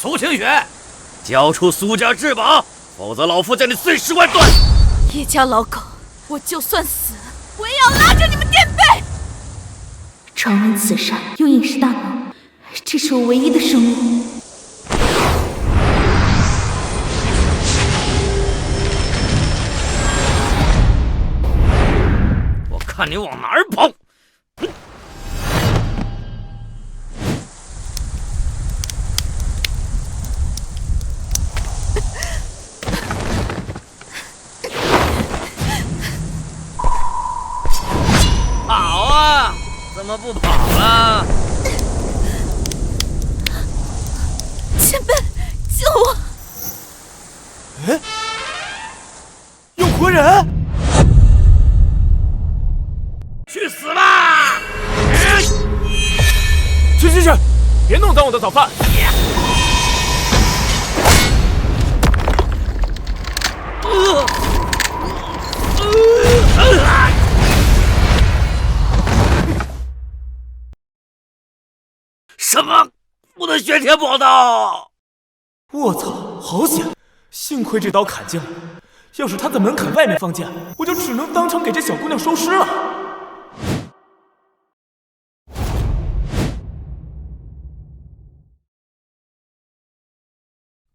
苏清雪，交出苏家至宝，否则老夫将你碎尸万段！叶家老狗，我就算死，我也要拉着你们垫背！传闻此山有隐士大脑，这是我唯一的生物。我看你往哪儿跑！跑啊！怎么不跑了？前辈，救我！哎，有活人！去死吧！去，别弄脏我的早饭！什么？我的玄铁宝刀！我操，好险！幸亏这刀砍进来，要是他在门槛外面放箭，我就只能当场给这小姑娘收尸了。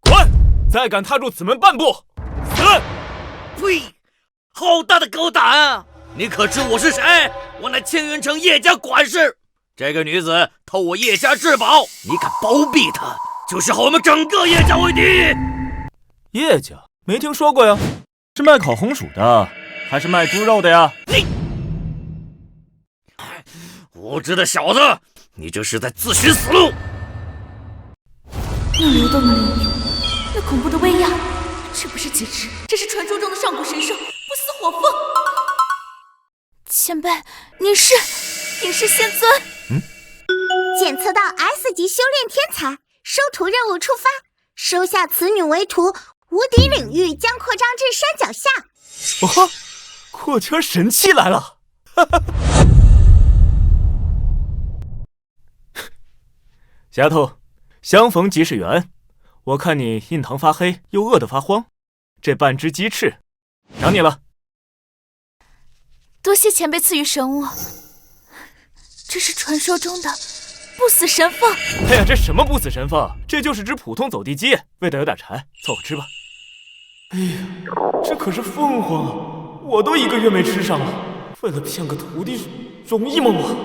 滚！再敢踏入此门半步，死！呸！好大的狗胆啊！你可知我是谁？我乃青云城叶家管事。这个女子偷我叶家至宝，你敢包庇她，就是和我们整个叶家为敌。叶家没听说过呀，是卖烤红薯的，还是卖猪肉的呀？你无知的小子，你这是在自寻死路！那流动的灵域，那恐怖的威压，这不是劫持，这是传说中的上古神兽不死火凤。前辈，你是仙尊？检测到 S 级修炼天才，收徒任务出发，收下此女为徒，无敌领域将扩张至山脚下。哦，扩圈神器来了！哈哈。丫头，相逢即是缘。我看你印堂发黑，又饿得发慌，这半只鸡翅，找你了。多谢前辈赐予神物，这是传说中的不死神凤。哎呀，这什么不死神凤？这就是只普通走地鸡，味道有点柴，凑合吃吧。哎呀，这可是凤凰啊，我都1个月没吃上了。为了骗个徒弟，容易吗我？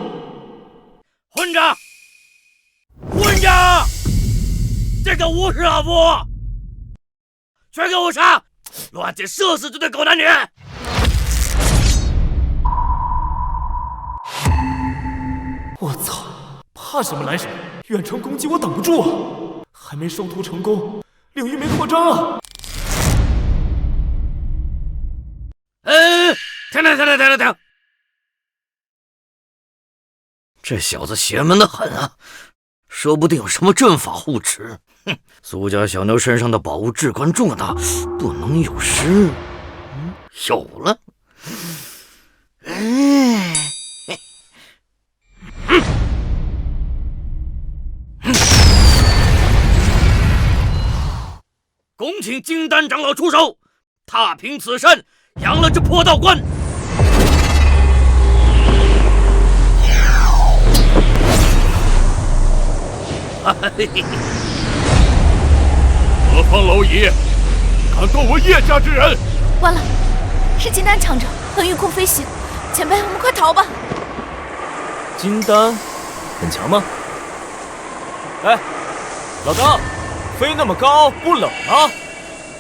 混账！混账！这个无视老夫，全给我杀！乱箭射死这对狗男女！我操！怕什么来什么，远程攻击我挡不住啊！还没收徒成功，领域没扩张啊！停！这小子邪门的很啊，说不定有什么阵法护持。哼，苏家小妞身上的宝物至关重大，不能有失。有了。恭请金丹长老出手，踏平此山，扬了这破道观。何方蝼蚁，敢动我叶家之人？完了，是金丹长者横御空飞行，前辈，我们快逃吧！金丹很强吗？哎，老高，飞那么高不冷吗？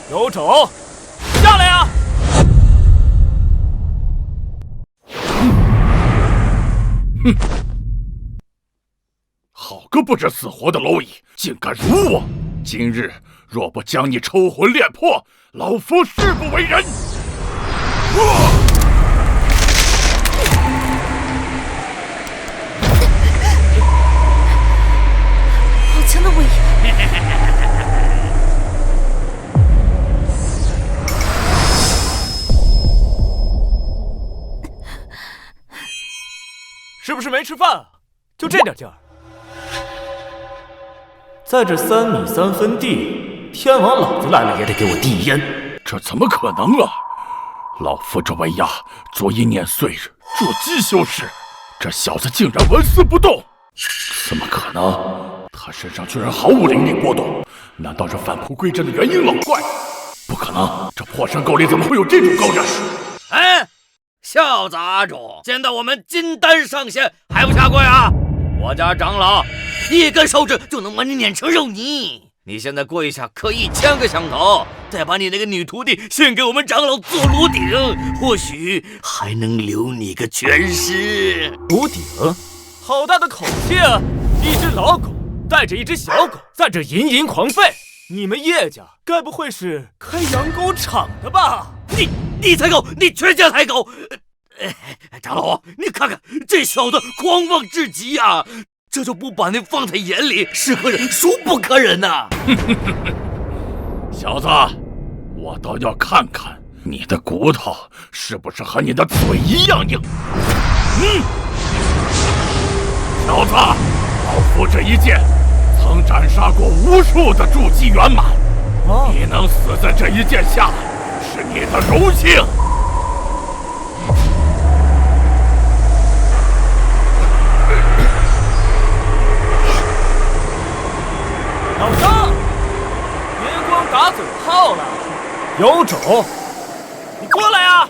有种，下来呀！哼！好个不知死活的蝼蚁，竟敢辱我！今日若不将你抽魂炼魄，老夫誓不为人！好强的威压！是不是没吃饭啊？就这点劲儿？在这3米3分地，天王老子来了也得给我递烟。这怎么可能啊！老夫这位呀，昨一年岁日，筑基修士，这小子竟然纹丝不动，怎么可能？他身上居然毫无灵力波动，难道是返璞归真的元婴老怪？不可能，这破山沟里怎么会有这种高人？哎，小子阿忠，见到我们金丹上仙还不下跪啊？我家长老一根手指就能把你碾成肉泥，你现在跪下磕1000个响头，再把你那个女徒弟献给我们长老做炉鼎，或许还能留你个全尸。炉鼎？好大的口气啊！一只老狗带着一只小狗在这吟吟狂吠，你们叶家该不会是开养狗场的吧？你才狗，你全家才狗！长老，你看看这小子狂妄至极啊！这就不把你放在眼里，是可忍孰不可忍呐！小子，我倒要看看你的骨头是不是和你的嘴一样硬。小子，老夫这一剑曾斩杀过无数的筑基圆满，你能死在这一剑下，是你的荣幸。老张，别光打嘴炮了，有种，你过来呀，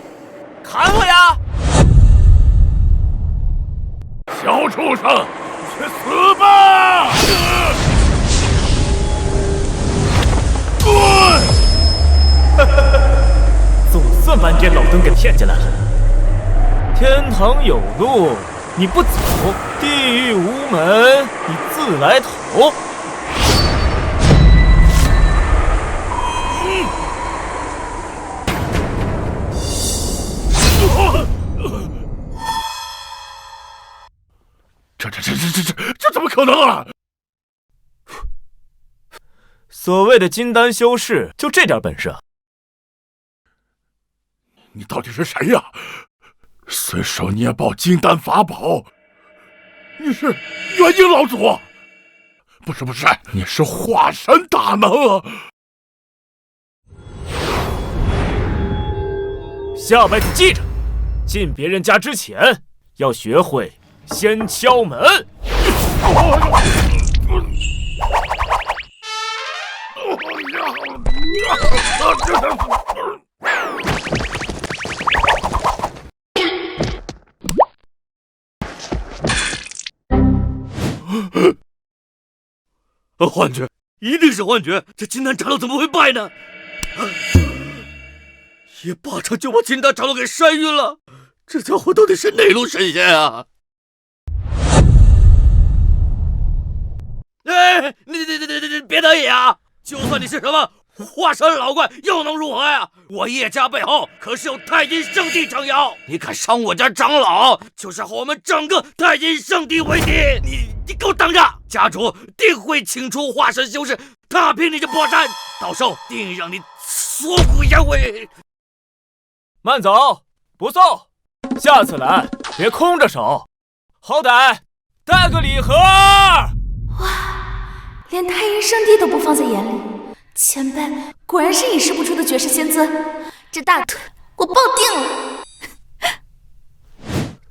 砍我呀！小畜生，去死吧！总算把你这老登给骗进来了。天堂有路你不走，地狱无门你自来投。这怎么可能啊！所谓的金丹修士，就这点本事啊！你到底是谁呀？随手捏爆金丹法宝，你是元婴老祖？不是，你是化神大能啊！下辈子记着，进别人家之前要学会先敲门。幻觉，一定是幻觉！这金丹长老怎么会败呢？一巴掌就把金丹长老给扇晕了，这家伙到底是哪路神仙啊？哎，你别得意啊！就算你是什么化神老怪，又能如何呀？我叶家背后可是有太阴圣地撑腰，你敢伤我家长老，就是和我们整个太阴圣地为敌！你给我等着！家主定会请出化神修士，踏平你这破山，到时候定让你锁骨扬灰！慢走，不送。下次来别空着手，好歹带个礼盒。连太阴圣地都不放在眼里，前辈果然是隐世不出的绝世仙尊，这大腿我抱定了。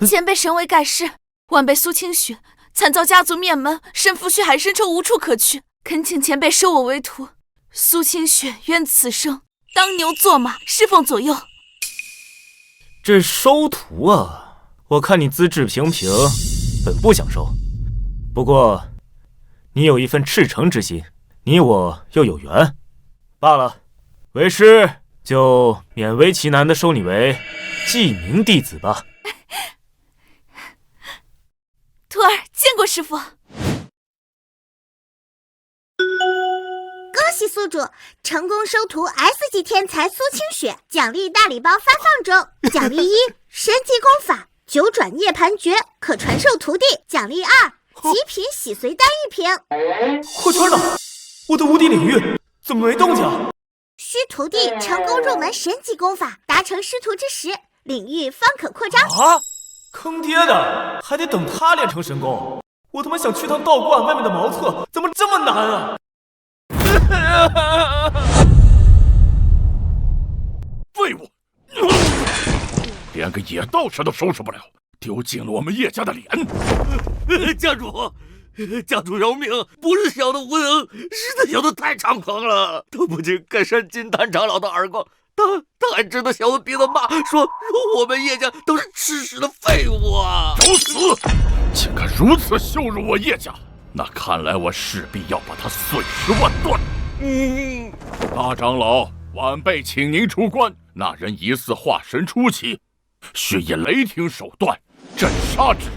前辈神威盖世，晚辈苏清雪惨遭家族灭门，身负血海深仇无处可去，恳请前辈收我为徒。苏清雪愿此生当牛做马，侍奉左右。这收徒啊，我看你资质平平，本不想收。不过你有一份赤诚之心，你我又有缘，罢了。为师就勉为其难的收你为记名弟子吧。徒儿见过师父。恭喜宿主成功收徒 S 级天才苏清雪，奖励大礼包发放中。奖励1：神级功法九转涅槃诀，可传授徒弟。奖励2：极品洗髓丹1瓶。扩圈呢？我的无敌领域怎么没动静？需徒弟成功入门神级功法，达成师徒之时，领域方可扩张。啊！坑爹的，还得等他练成神功，我他妈想去趟道观外面的茅厕，怎么这么难啊？废物，连个野道士都收拾不了，丢尽了我们叶家的脸。家主饶命！不是小的无能，是他小的太猖狂了。他不仅敢扇金丹长老的耳光，他还指着小的鼻子骂，说我们叶家都是吃屎的废物啊！找死！竟敢如此羞辱我叶家，那看来我势必要把他碎尸万段。大长老，晚辈请您出关。那人疑似化神初期，需以雷霆手段镇杀之。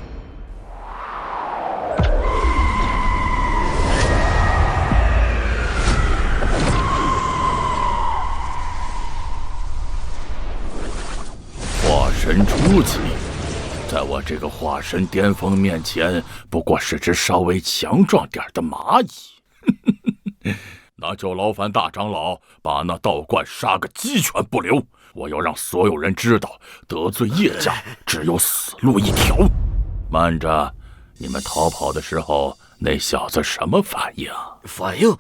化神初期，在我这个化神巅峰面前，不过是只稍微强壮点的蚂蚁。那就劳烦大长老把那道观杀个鸡犬不留，我要让所有人知道，得罪叶家只有死路一条。慢着，你们逃跑的时候，那小子什么反应？反应？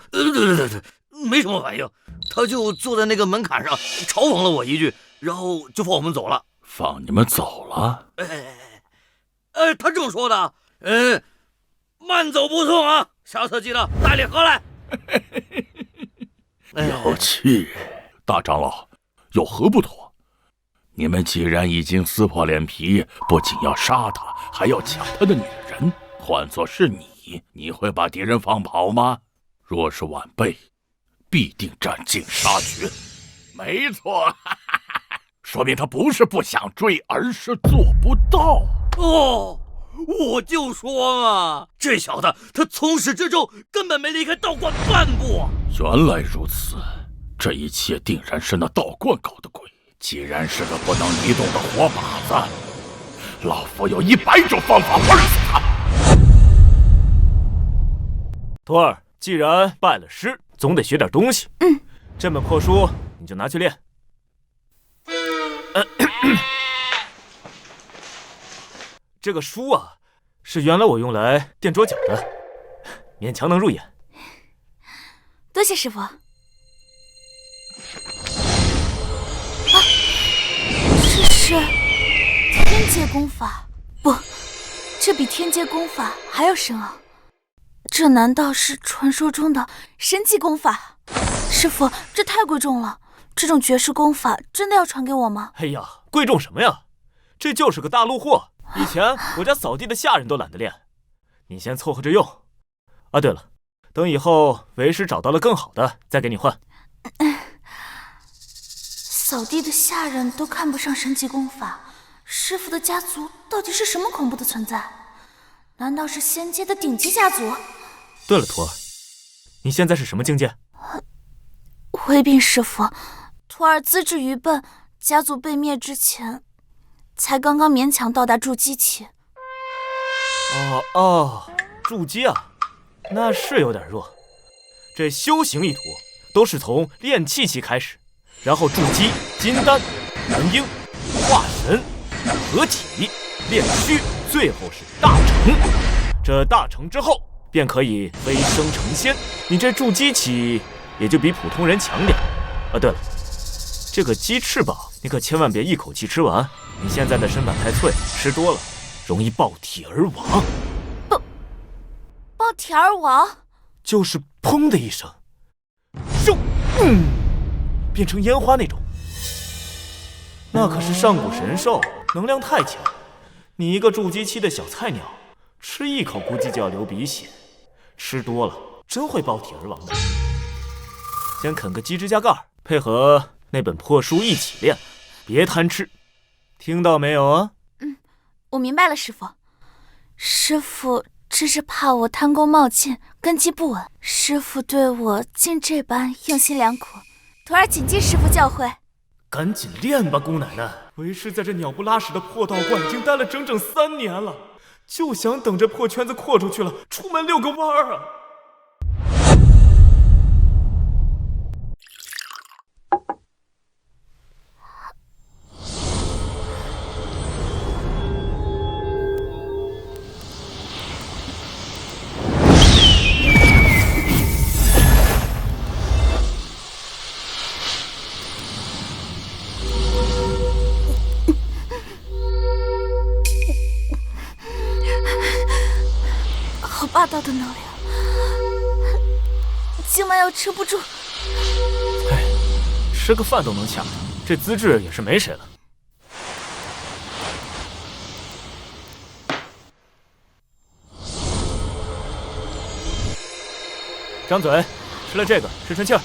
没什么反应，他就坐在那个门槛上嘲讽了我一句，然后就放我们走了。放你们走了？他这么说的。慢走不送啊，下次记得带礼盒来。有趣，大长老，有何不妥？你们既然已经撕破脸皮，不仅要杀他，还要抢他的女人，换作是你会把敌人放跑吗？若是晚辈，必定斩尽杀绝。没错，说明他不是不想追，而是做不到。哦，我就说嘛，这小子他从始至终根本没离开道观半步。原来如此，这一切定然是那道观搞的鬼。既然是个不能移动的活靶子，老夫有100种方法玩死他。徒儿，既然拜了师，总得学点东西。这本破书你就拿去练。这个书啊，是原来我用来垫桌角的，勉强能入眼。多谢师傅。这是天阶功法？不，这比天阶功法还要深奥。这难道是传说中的神级功法？师傅，这太贵重了，这种绝世功法真的要传给我吗？哎呀，贵重什么呀？这就是个大陆货，以前我家扫地的下人都懒得练，你先凑合着用。啊，对了，等以后为师找到了更好的，再给你换。扫地的下人都看不上神级功法，师傅的家族到底是什么恐怖的存在？难道是仙阶的顶级家族？对了，徒儿，你现在是什么境界？回禀师傅，徒儿资质愚笨，家族被灭之前，才刚刚勉强到达筑基期。筑基啊，那是有点弱。这修行一途都是从炼气期开始，然后筑基、金丹、元婴、化神、合体、炼虚，最后是大成。这大成之后，便可以飞升成仙。你这筑基期也就比普通人强点。啊，对了，这个鸡翅膀你可千万别一口气吃完，你现在的身板太脆，吃多了容易爆体而亡。爆体而亡？就是砰的一声，咻，变成烟花那种。那可是上古神兽，能量太强，你一个筑基期的小菜鸟，吃一口估计就要流鼻血，吃多了真会爆体而亡的。先啃个鸡指甲盖，配合那本破书一起练，别贪吃，听到没有啊？我明白了，师傅。师傅只是怕我贪功冒进，根基不稳。师傅对我竟这般用心良苦，徒儿谨记师傅教诲。赶紧练吧，姑奶奶！为师在这鸟不拉屎的破道观已经待了整整3年了，就想等着破圈子扩出去了，出门遛个弯儿啊！好霸道的能量，今晚要撑不住。哎，吃个饭都能抢着，这资质也是没谁了。张嘴，吃了这个顺顺气儿。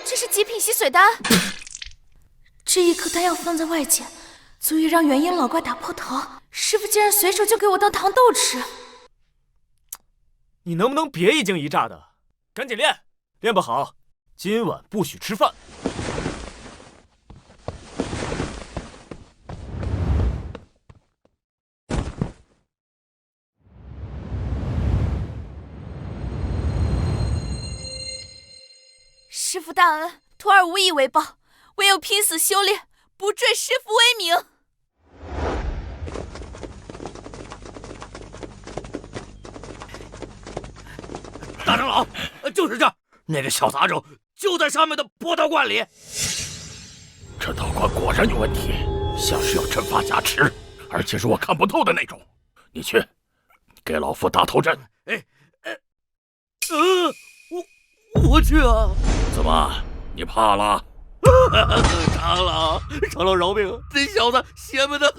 这是极品吸水丹，这一颗丹药放在外间，足以让元婴老怪打破头。师傅竟然随手就给我当糖豆吃，你能不能别一惊一乍的？赶紧练，练不好，今晚不许吃饭。师傅大恩，徒儿无以为报，唯有拼死修炼，不坠师傅威名。大长老，就是这儿，那个小杂种就在上面的波道观里。这道观果然有问题，像是有阵法加持，而且是我看不透的那种。你去，给老夫打头阵。我去啊！怎么，你怕了？长老饶命！那小子邪门的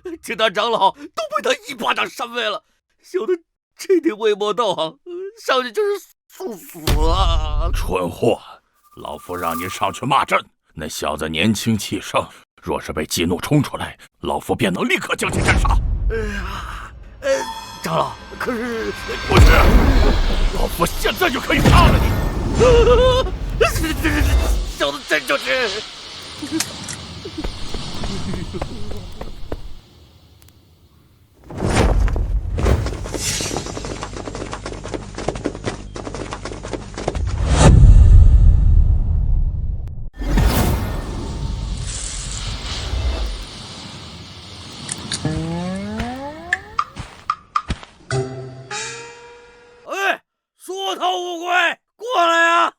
很，其他长老都被他一巴掌扇飞了。小的这点微末道行，上去就是送死啊！蠢货，老夫让你上去骂阵。那小子年轻气盛，若是被激怒冲出来，老夫便能立刻将其斩杀。长老，可是不是，老夫现在就可以杀了你。小子真就是。缩头乌龟，过来呀！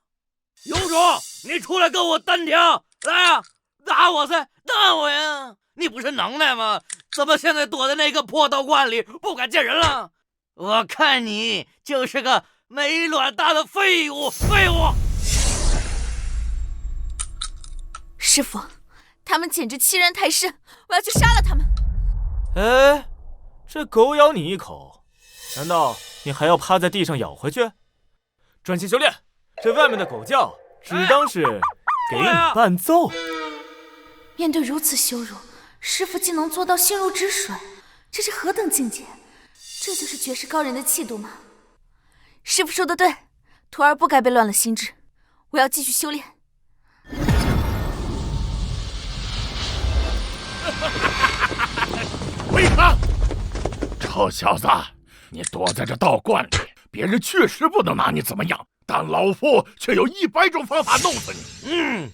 有种，你出来跟我单挑，来呀！打我噻，打我呀！你不是能耐吗？怎么现在躲在那个破道观里，不敢见人了？我看你就是个没卵大的废物！师傅，他们简直欺人太甚，我要去杀了他们！哎，这狗咬你一口，难道你还要趴在地上咬回去？专心修炼，这外面的狗叫只当是给你伴奏。面对如此羞辱，师傅竟能做到心如止水，这是何等境界？这就是绝世高人的气度吗？师傅说的对，徒儿不该被乱了心智，我要继续修炼。为何？臭小子，你躲在这道观里，别人确实不能拿你怎么样，但老夫却有100种方法弄死你。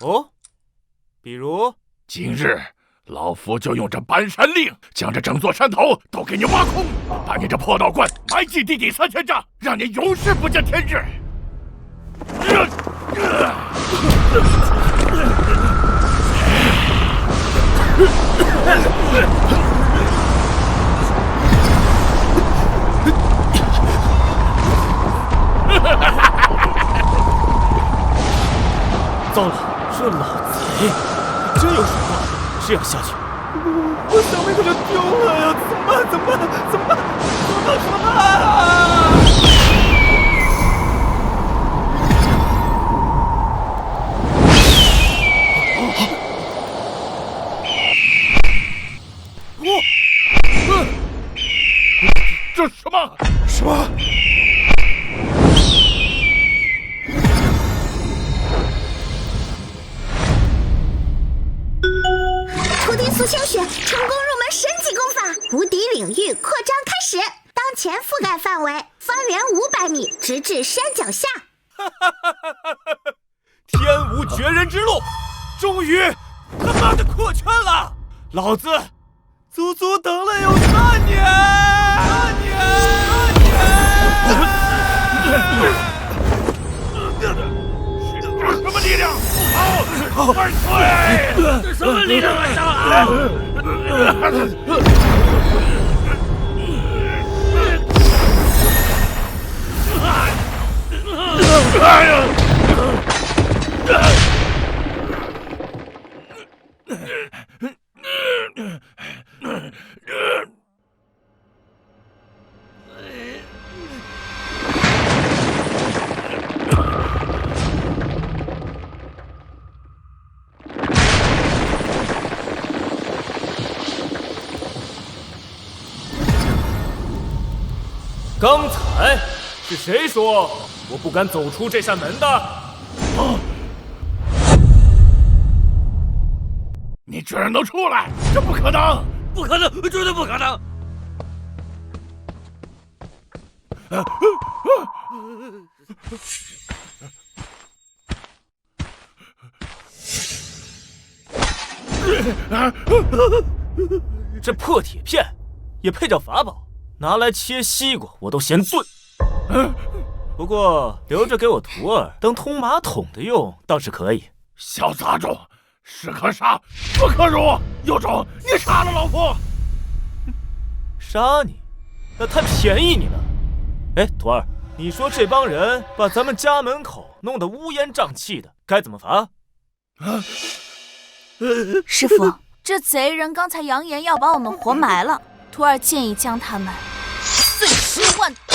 哦，比如今日老夫就用这搬山令，将这整座山头都给你挖空，把你这破道观埋进地底3000丈，让你永世不见天日。糟了，这老贼真有手段，这样下去，我小妹可就丢了呀！怎么办？怎么办？这什么？徒弟苏清雪成功入门神级功法，无敌领域扩张开始，当前覆盖范围方圆500米，直至山脚下。天无绝人之路，终于他妈的扩圈了！老子足足等了有3年。刚才是谁说我不敢走出这扇门的？你居然能出来，这不可能！不可能，绝对不可能！这破铁片也配叫法宝？拿来切西瓜我都嫌钝。不过留着给我徒儿当通马桶的用倒是可以。小杂种，是可杀不可辱，有种你杀了老夫！杀你？那太便宜你了。哎，徒儿，你说这帮人把咱们家门口弄得乌烟瘴气的，该怎么罚？师傅，这贼人刚才扬言要把我们活埋了，徒儿建议将他们碎尸万段。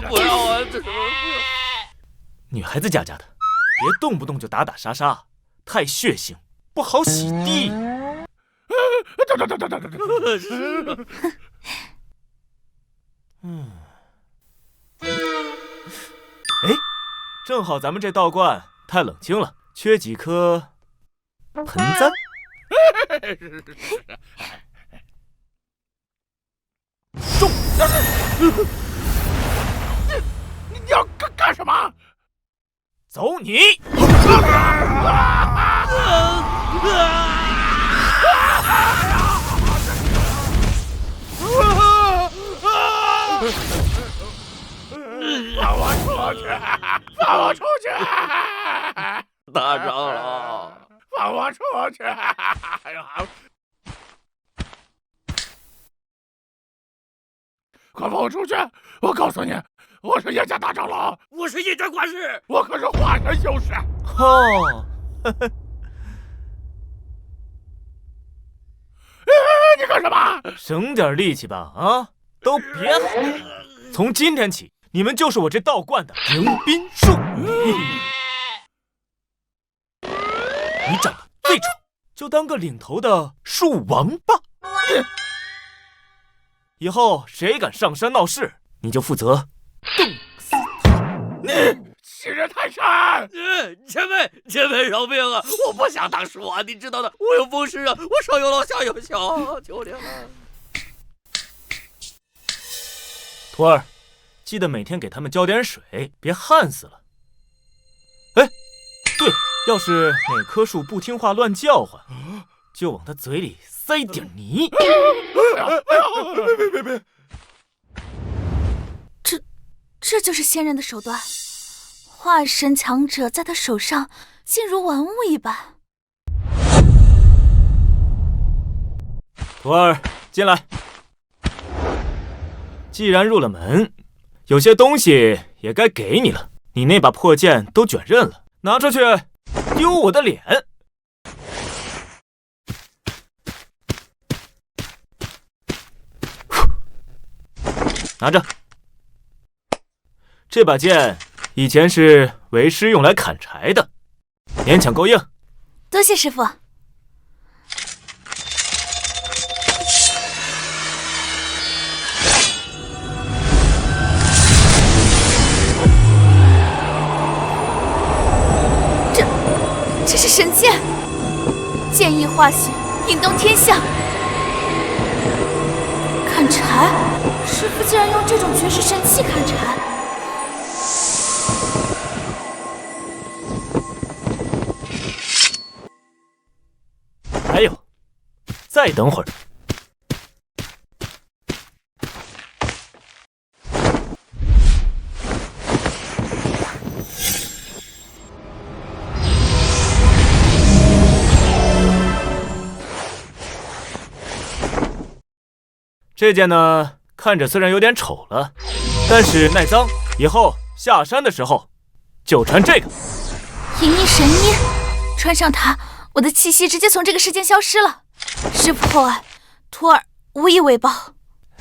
不要啊！女孩子家的，别动不动就打打杀杀，太血腥，不好洗地。哎，正好咱们这道观太冷清了，缺几颗盆栽。中！你要干什么？走你！放我出去！放我出去！大长老，放我出去！快放我出去！我告诉你，我是叶家大长老，我是叶家管事，我可是化神修士。哦，你干什么？省点力气吧，啊！都别喊！从今天起，你们就是我这道观的迎宾树。你长得最丑，就当个领头的树王吧。以后谁敢上山闹事，你就负责冻死他。你欺人太甚！前辈饶命啊！我不想当树啊，你知道的，我有风湿啊，我上有老下有小，求你了。徒儿，记得每天给他们浇点水，别旱死了。哎，对，要是哪棵树不听话乱叫唤，就往他嘴里塞点泥。别！这就是仙人的手段，化神强者在他手上竟如玩物一般。徒儿，进来。既然入了门，有些东西也该给你了。你那把破剑都卷刃了，拿出去丢我的脸。拿着，这把剑以前是为师用来砍柴的，勉强够硬。多谢师傅。这是神剑，剑意化血，引动天象。砍柴，师傅竟然用这种绝世神器砍柴。还有，再等会儿。这件呢，看着虽然有点丑了，但是耐脏，以后下山的时候就穿这个。隐匿神衣，穿上它，我的气息直接从这个世间消失了。师父厚爱，徒儿无以为报。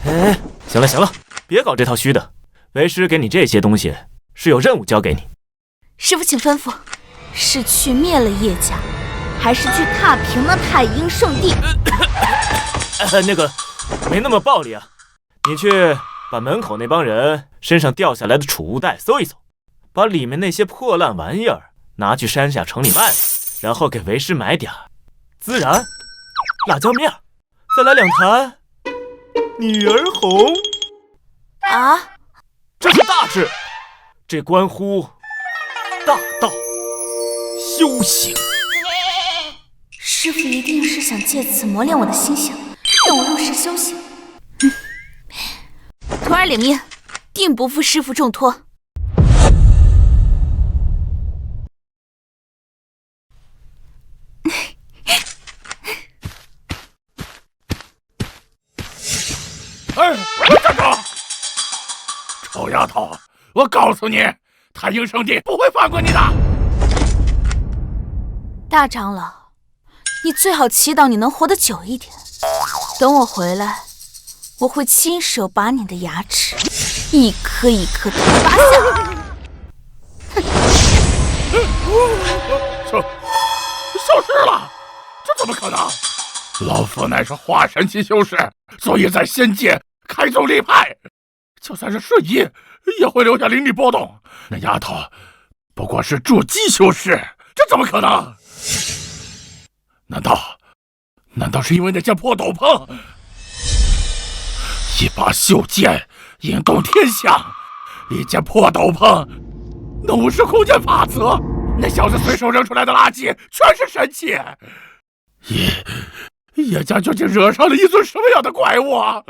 哎，行了行了，别搞这套虚的。为师给你这些东西是有任务交给你。师父请吩咐，是去灭了叶家，还是去踏平了太阴圣地？那个没那么暴力啊，你去把门口那帮人身上掉下来的储物袋搜一搜，把里面那些破烂玩意儿拿去山下城里卖了，然后给为师买点孜然、辣椒面，再来2坛女儿红。啊，这是大事，这关乎大道修行。师父一定是想借此磨练我的心性，让我入世修行。徒儿领命，定不负师父重托。哎，站住！臭丫头，我告诉你，太阴圣地不会放过你的。大长老，你最好祈祷你能活得久一点。等我回来，我会亲手把你的牙齿一颗一颗的拔下。消失了，这怎么可能？老夫乃是化神级修士，所以在仙界开宗立派，就算是瞬移也会留下灵力波动。那丫头不过是筑基修士，这怎么可能？难道是因为那件破斗篷？一把袖剑引动天象，一件破斗篷能无视空间法则。那小子随手扔出来的垃圾全是神器。叶家究竟惹上了一尊什么样的怪物啊？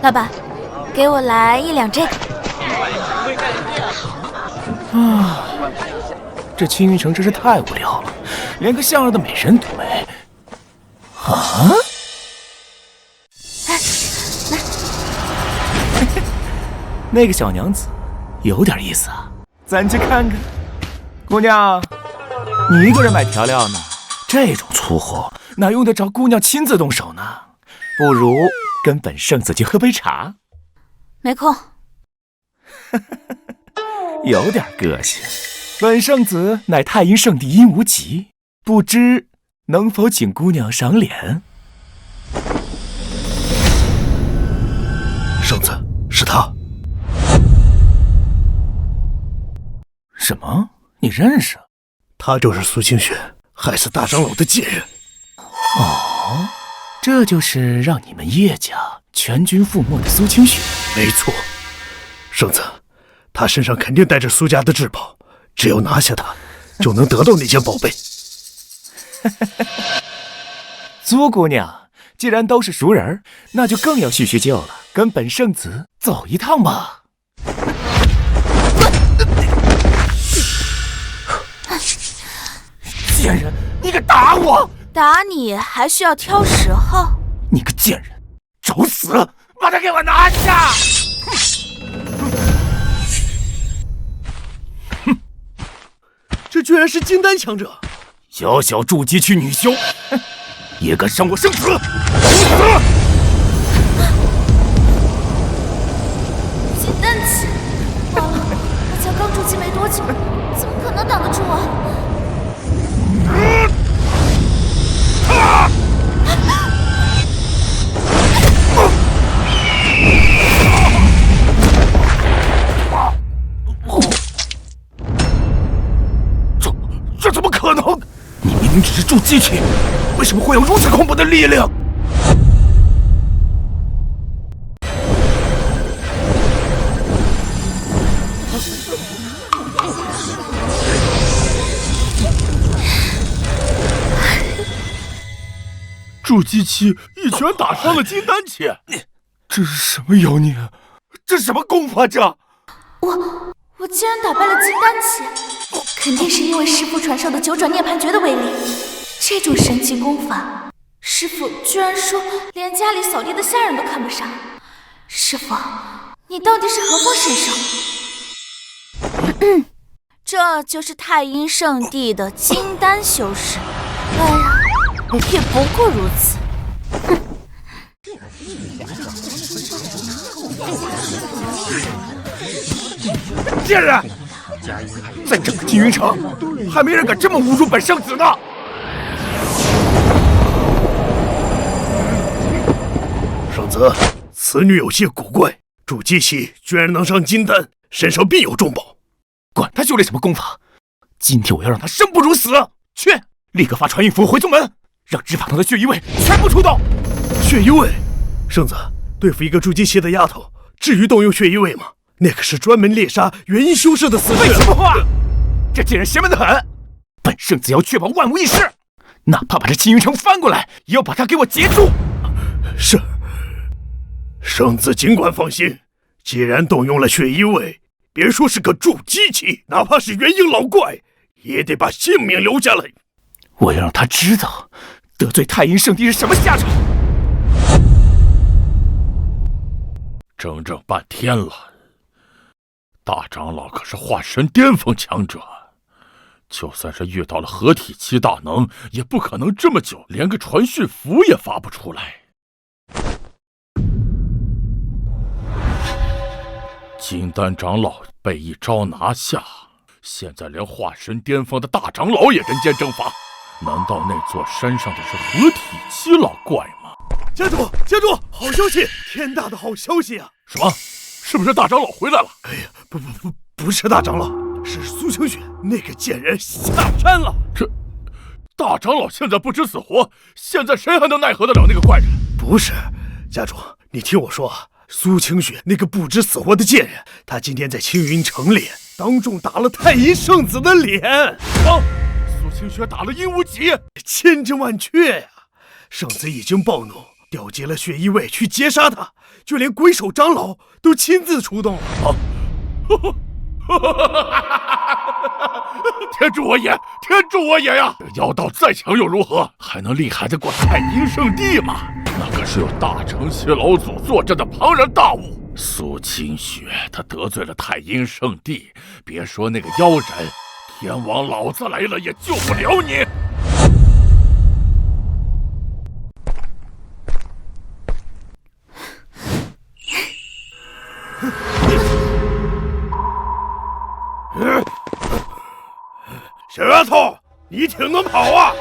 老板，给我来1两这个。这青云城真是太无聊了，连个像样的美人都没。啊！那个小娘子有点意思啊，咱去看看。姑娘，你一个人买调料呢？这种粗活哪用得着姑娘亲自动手呢？不如跟本圣子去喝杯茶。没空。有点个性。本圣子乃太阴圣地殷无极，不知能否请姑娘赏脸？圣子，是他。什么？你认识？他就是苏清雪害死大长老的贱人。哦，这就是让你们叶家全军覆没的苏清雪。没错，圣子，他身上肯定带着苏家的至宝，只有拿下他，就能得到那件宝贝。苏姑娘，既然都是熟人，那就更要叙叙旧了，跟本圣子走一趟吧。贱人，你敢打我！打你还需要挑时候。你个贱人，找死！把他给我拿下！哼，这居然是金丹强者！小小筑基区女修，也敢伤我圣子！找死！金丹期，完了，我才刚筑基没多久，怎么可能挡得住啊？这怎么可能？你明明只是筑基期，为什么会有如此恐怖的力量？筑基期一拳打伤了金丹期，这是什么妖孽？这是什么功法？这我竟然打败了金丹期，肯定是因为师父传授的九转涅槃诀的威力。这种神奇功法，师父居然说连家里扫地的下人都看不上。师父，你到底是何方神圣？这就是太阴圣地的金丹修士。哎呀，也不过如此。贱人，在整个金云城，还没人敢这么侮辱本圣子呢！圣子，此女有些古怪，筑基期居然能上金丹，身上必有重宝。管他修炼什么功法，今天我要让他生不如死！去，立刻发传音符回宗门，让执法堂的血衣卫全部出动。血衣卫，圣子，对付一个筑基期的丫头，至于动用血衣卫吗？那可是专门猎杀元婴修士的死士。废什么话！这贱人邪门得很，本圣子要确保万无一失，哪怕把这金云城翻过来，也要把他给我截住。是。圣子尽管放心，既然动用了血衣卫，别说是个筑基期，哪怕是元婴老怪，也得把性命留下来。我要让他知道，得罪太阴圣地是什么下场。整整半天了，大长老可是化神巅峰强者，就算是遇到了合体期大能，也不可能这么久连个传讯符也发不出来。金丹长老被一招拿下，现在连化神巅峰的大长老也人间蒸发，难道那座山上的是合体期老怪吗？家主，家主，好消息！天大的好消息啊！什么？是不是大长老回来了？哎呀，不是大长老，是苏清雪那个贱人下山了。这大长老现在不知死活，现在谁还能奈何得了那个怪人？不是，家主，你听我说啊，苏清雪那个不知死活的贱人，她今天在青云城里当众打了太阴圣子的脸。啊！苏清雪打了殷无极，千真万确呀！圣子已经暴怒，调集了血衣卫去截杀他，就连鬼手长老都亲自出动了。啊！天助我也！天助我也呀！这妖道再强又如何？还能厉害得过太阴圣地吗？那可是有大承袭老祖坐镇的庞然大物。苏清雪，他得罪了太阴圣地，别说那个妖人，天王老子来了也救不了你。小丫头，你挺能跑啊！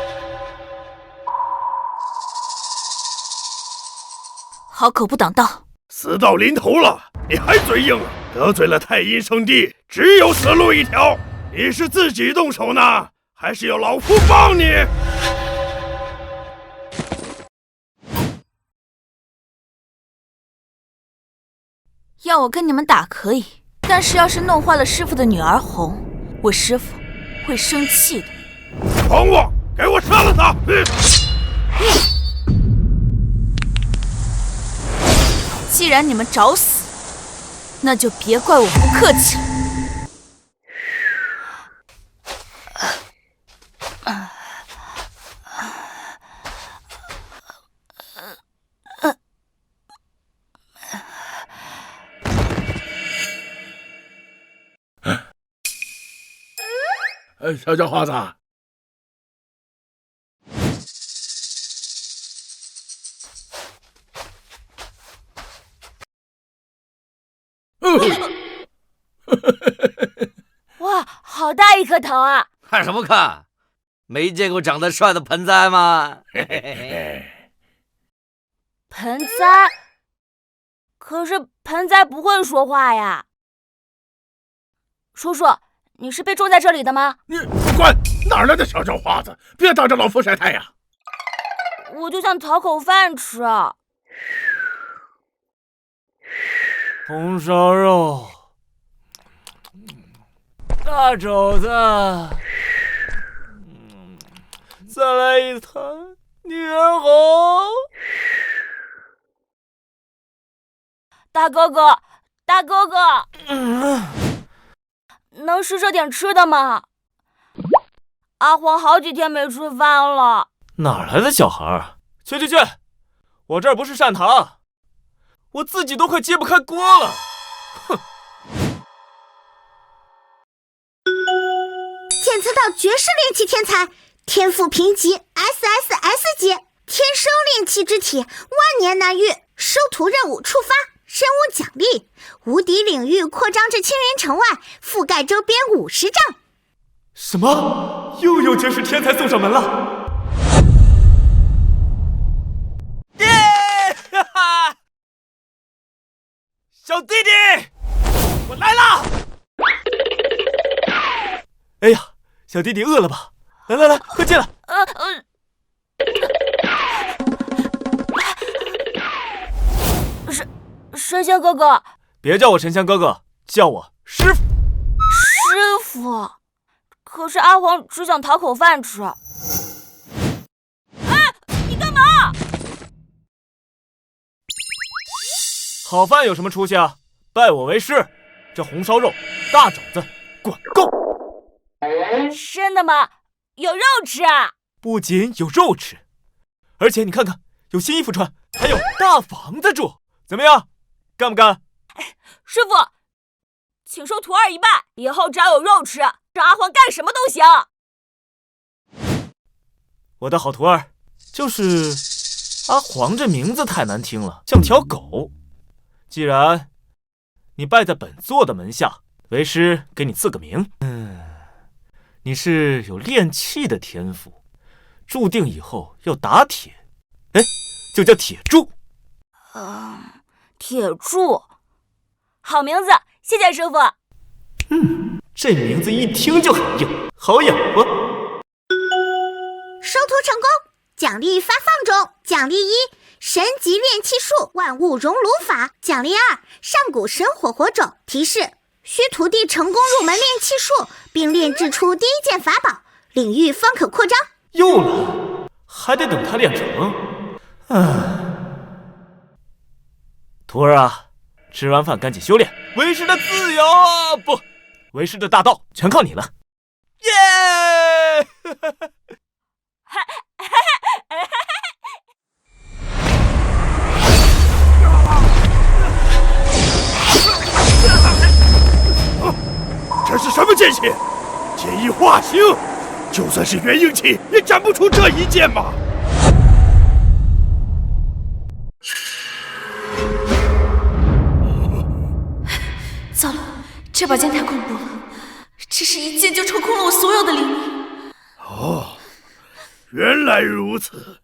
好口不挡道，死到临头了，你还嘴硬啊？得罪了太阴圣地，只有死路一条。你是自己动手呢，还是要老夫帮你？要我跟你们打可以，但是要是弄坏了师傅的女儿红，我师傅会生气的。狂妄，给我杀了他！既然你们找死，那就别怪我不客气了。小花子，哇，好大一颗头啊！看什么看？没见过长得帅的盆栽吗？盆栽？可是盆栽不会说话呀。叔叔，你是被种在这里的吗？你滚！哪来的小叫花子？别当着老夫晒太阳！我就想讨口饭吃。红烧肉，大肘子，再来一坛女儿红。大哥哥，大哥哥，能施舍点吃的吗？阿黄好几天没吃饭了。哪来的小孩啊？去，我这儿不是善堂，我自己都快揭不开锅了。哼！检测到绝世炼气天才，天赋评级 SSS 级，天生炼气之体，万年难遇。收徒任务触发，任务奖励：无敌领域扩张至青云城外，覆盖周边50丈。什么？又有绝世天才送上门了！耶！哈哈！小弟弟，我来啦！哎呀，小弟弟饿了吧？来，快进来！神仙哥哥，别叫我神仙哥哥，叫我师傅。师傅，可是阿黄只想讨口饭吃。你干嘛？好饭有什么出息啊？拜我为师，这红烧肉、大肘子，管够！真的吗？有肉吃啊？不仅有肉吃，而且你看看，有新衣服穿，还有大房子住，怎么样？干不干？师傅，请收徒儿一拜，以后只要有肉吃，让阿黄干什么都行。我的好徒儿，就是阿黄这名字太难听了，像条狗。既然你拜在本座的门下，为师给你赐个名。你是有炼气的天赋，注定以后要打铁，就叫铁柱。铁柱，好名字，谢谢师傅。这名字一听就很硬，好养活。收徒成功，奖励发放中。奖励1：神级炼气术万物熔炉法。奖励2：上古神火火种。提示：需徒弟成功入门炼气术，并炼制出第一件法宝，领域方可扩张。又来，还得等他练成。徒儿啊，吃完饭赶紧修炼，为师的自由不，为师的大道全靠你了。耶！这是什么剑气？剑意化形，就算是元婴期也斩不出这一剑吧？糟了，这把剑太恐怖了，这是一剑就抽空了我所有的灵力。哦，原来如此。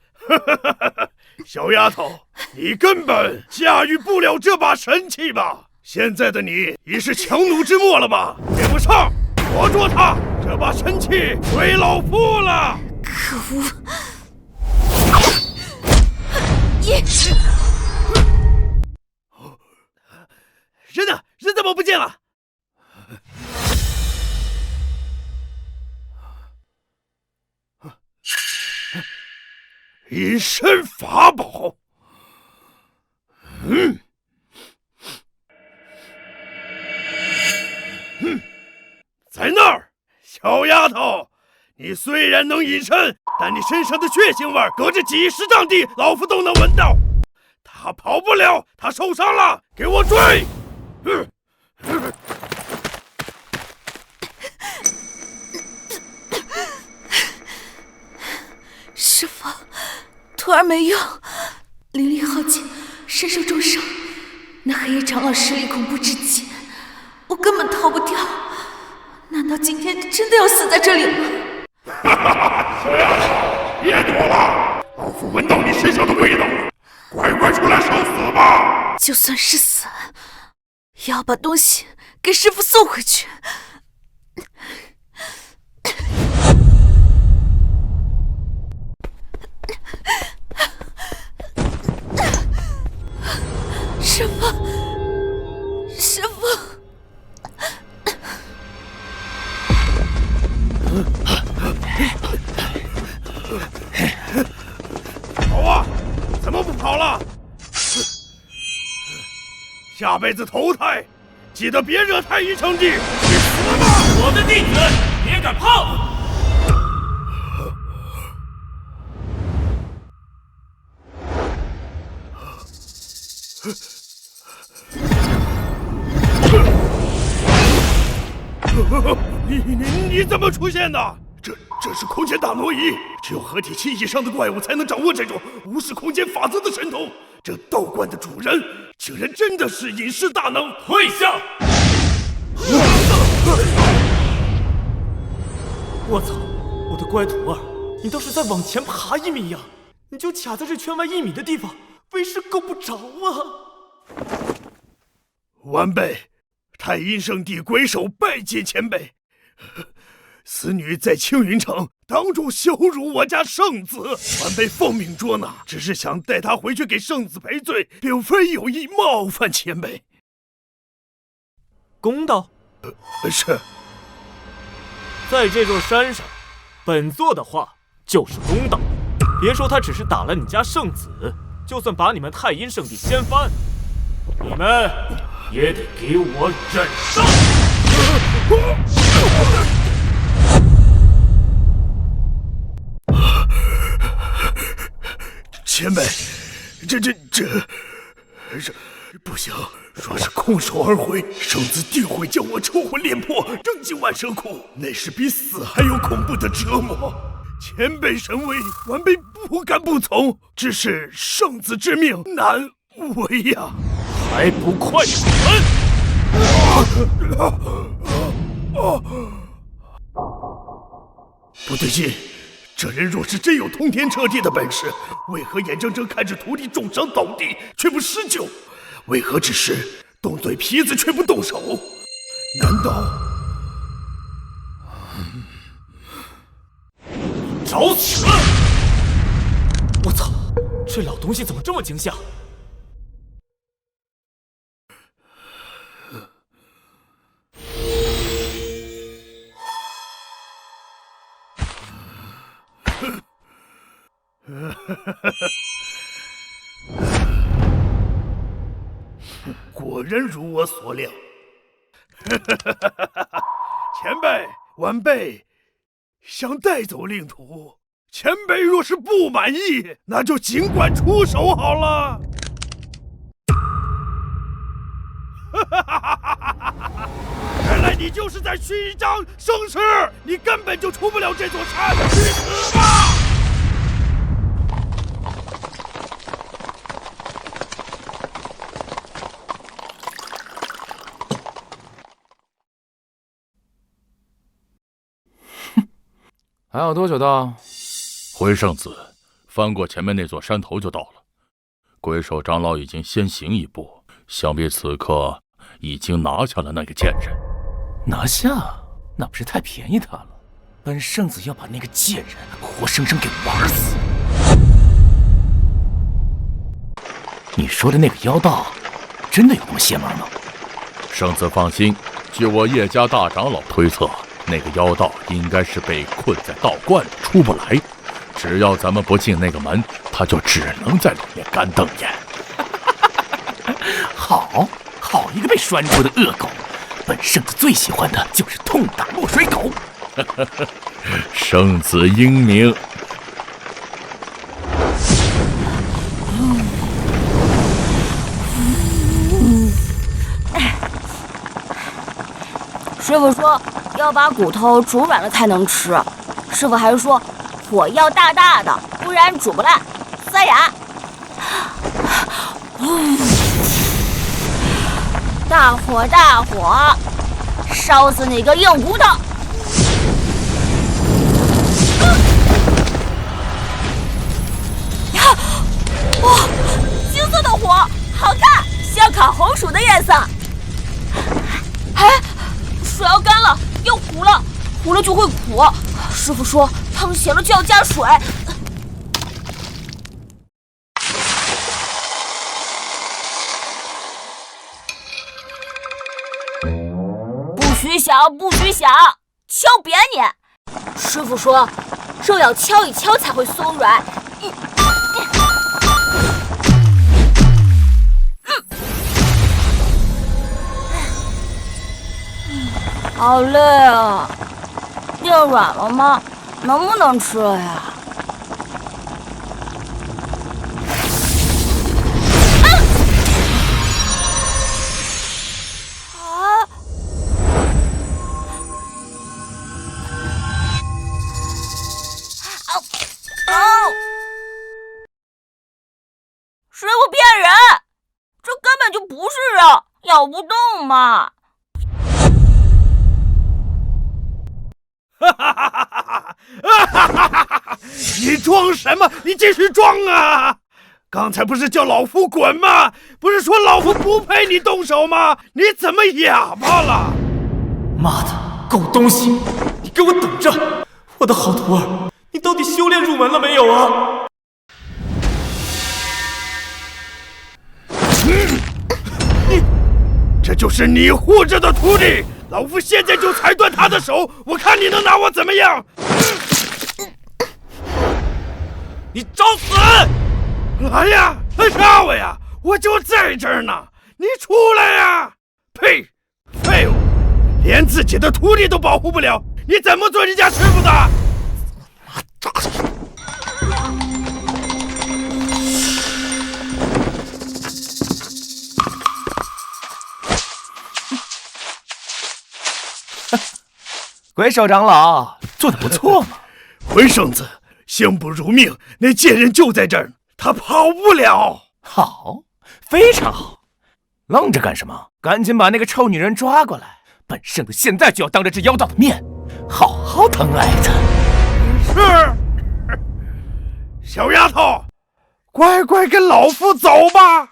小丫头，你根本驾驭不了这把神器吧？现在的你已是强弩之末了吧？跟不上，活捉他！这把神器归老夫了。可恶！人呢？人怎么不见了？隐身法宝。在那儿，小丫头，你虽然能隐身，但你身上的血腥味隔着几十丈地，老夫都能闻到。他跑不了，他受伤了，给我追！师傅，徒儿没用，灵力耗尽，身受重伤。那黑衣长老实力恐怖至极，我根本逃不掉。难道今天真的要死在这里吗？小丫头，别躲了，老夫闻到你身上的味道了，快出来受死吧！就算是死，也要把东西给师傅送回去。师傅，师傅。跑啊！怎么不跑了？下辈子投胎，记得别惹太医成帝，去死吧！我的弟子，别敢碰！你怎么出现的？这是空间大挪移，只有合体期以上的怪物才能掌握这种无视空间法则的神通。这道观的主人竟然真的是隐世大能！退下！我操！我的乖徒儿，你倒是再往前爬1米呀！你就卡在这圈外1米的地方，为师够不着啊！晚辈，太阴圣地鬼手拜见前辈。此女在青云城当众羞辱我家圣子，晚辈奉命捉拿，只是想带她回去给圣子赔罪，并非有意冒犯前辈。公道？是。在这座山上，本座的话就是公道。别说他只是打了你家圣子，就算把你们太阴圣地掀翻，你们也得给我忍受！前辈，这不行，若是空手而回，圣子定会将我抽魂炼魄，扔进万蛇窟，那是比死还有恐怖的折磨。前辈神威，晚辈不敢不从，只是圣子之命难违呀！还不快滚！不对劲，这人若是真有通天彻地的本事，为何眼睁睁看着徒弟重伤倒地却不施救？为何只是动嘴皮子却不动手？难道找死！我操，这老东西怎么这么惊吓？果然如我所料。前辈，晚辈想带走令徒，前辈若是不满意，那就尽管出手好了。原来你就是在虚张声势，你根本就出不了这座山，去死吧！还有多久到？回圣子，翻过前面那座山头就到了。鬼手长老已经先行一步，想必此刻已经拿下了那个贱人。拿下？那不是太便宜他了？本圣子要把那个贱人活生生给玩死。你说的那个妖道，真的有那么邪门吗？圣子放心，据我叶家大长老推测，那个妖道应该是被困在道观里出不来，只要咱们不进那个门，他就只能在里面干瞪眼。好一个被拴住的恶狗！本圣子最喜欢的就是痛打落水狗。圣子英明。师傅说要把骨头煮软了才能吃，师傅还说火要大大的，不然煮不烂。塞牙，大火大火，烧死那个硬骨头！哇，金色的火，好看，像烤红薯的颜色。哎，水要干了，要糊了，糊了就会苦。师傅说汤咸了就要加水。不许响，敲扁你！师傅说，肉要敲一敲才会松软。好累啊！变软了吗？能不能吃了呀？不动嘛。哈哈哈哈哈！哈哈哈哈！你装什么？你继续装啊！刚才不是叫老夫滚吗？不是说老夫不配你动手吗？你怎么哑巴了？妈的，狗东西！你给我等着！我的好徒儿，你到底修炼入门了没有啊？这就是你护着的徒弟，老夫现在就踩断他的手，我看你能拿我怎么样？你找死！来呀，杀我呀！我就在这儿呢，你出来呀！呸！废物，连自己的徒弟都保护不了，你怎么做人家师傅的？鬼手长老做得不错嘛。回圣子，幸不如命，那贱人就在这儿，他跑不了。好，非常好。愣着干什么？赶紧把那个臭女人抓过来！本圣子现在就要当着这妖道的面，好好疼爱她。是，小丫头，乖乖跟老夫走吧。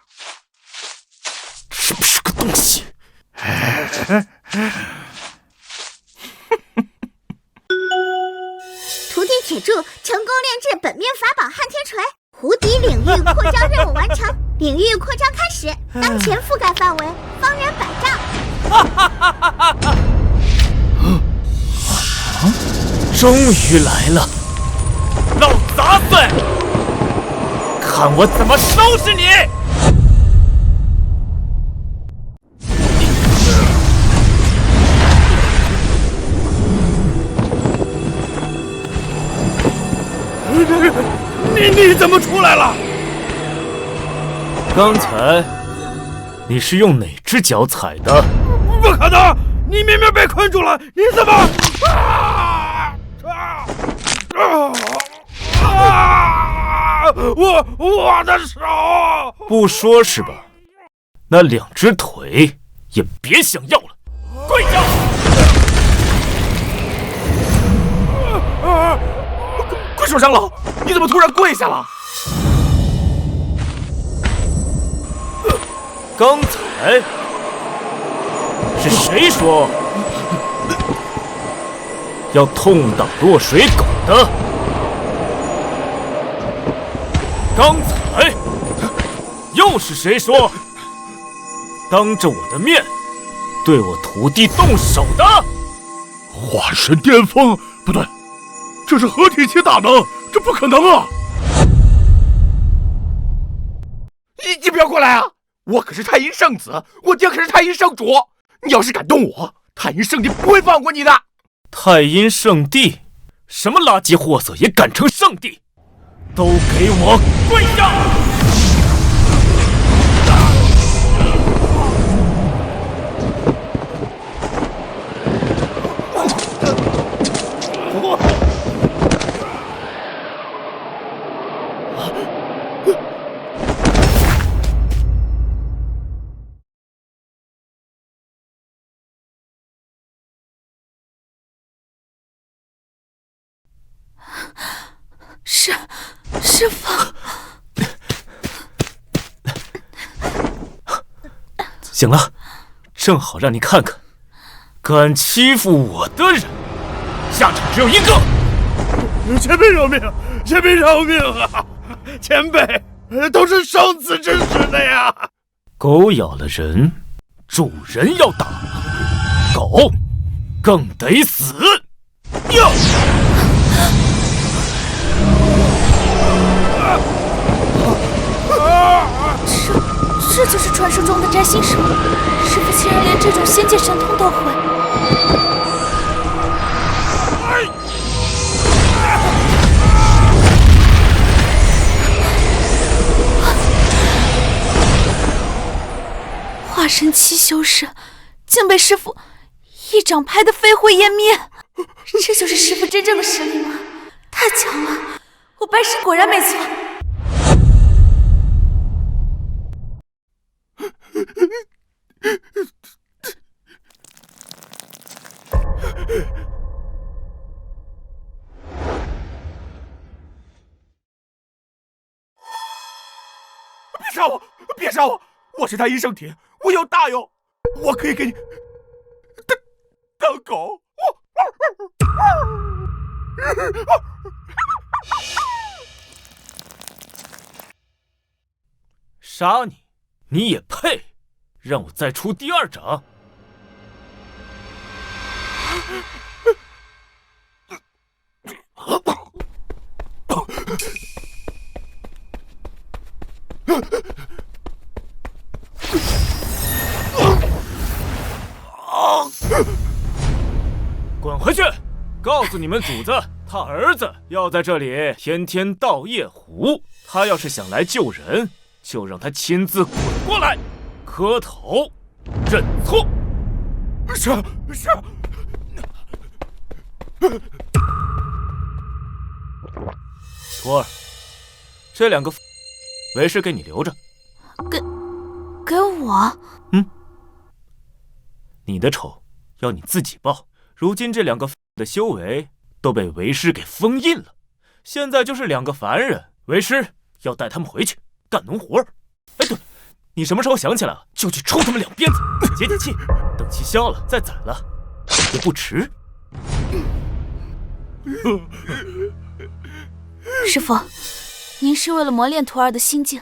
是不是个东西？徒弟铁柱成功炼制本命法宝撼天锤，湖底领域扩张任务完成，领域扩张开始，当前覆盖范围方圆100丈。终于来了，老杂碎，看我怎么收拾你！你怎么出来了？刚才你是用哪只脚踩的？不可能！你明明被困住了，你怎么？我的手！不说是吧？那2只腿也别想要了，跪下！鬼手长老，你怎么突然跪下了？刚才是谁说要痛打落水狗的？刚才又是谁说当着我的面对我徒弟动手的？化身巅峰，不对，这是合体期大能，这不可能啊！你不要过来啊！我可是太阴圣子，我爹可是太阴圣主，你要是敢动我，太阴圣帝不会放过你的。太阴圣帝，什么垃圾货色也敢称圣帝？都给我跪下！师父，行了，正好让你看看，敢欺负我的人，下场只有一个。前辈饶命！前辈饶命啊！前辈都是生子之时的呀！狗咬了人，主人要打，狗更得死。哟！这就是传说中的摘星手，师父竟然连这种仙界神通都会。化神七修士竟被师父一掌拍得飞灰烟灭，这就是师父真正的实力吗？太强了，我白师果然没错。杀我！别杀我！我是太医圣体，我有大用，我可以给你当狗。杀你，你也配？让我再出第二掌！滚回去！告诉你们主子，他儿子要在这里天天盗夜壶。他要是想来救人，就让他亲自滚过来，磕头认错。是。徒儿，这2个为师给你留着。给我？你的仇要你自己报。如今这2个的修为都被为师给封印了，现在就是2个凡人，为师要带他们回去干农活儿。哎，对，你什么时候想起来了，就去抽他们2鞭子，解解气，等气消了再宰了也不迟。师父，您是为了磨练徒儿的心境，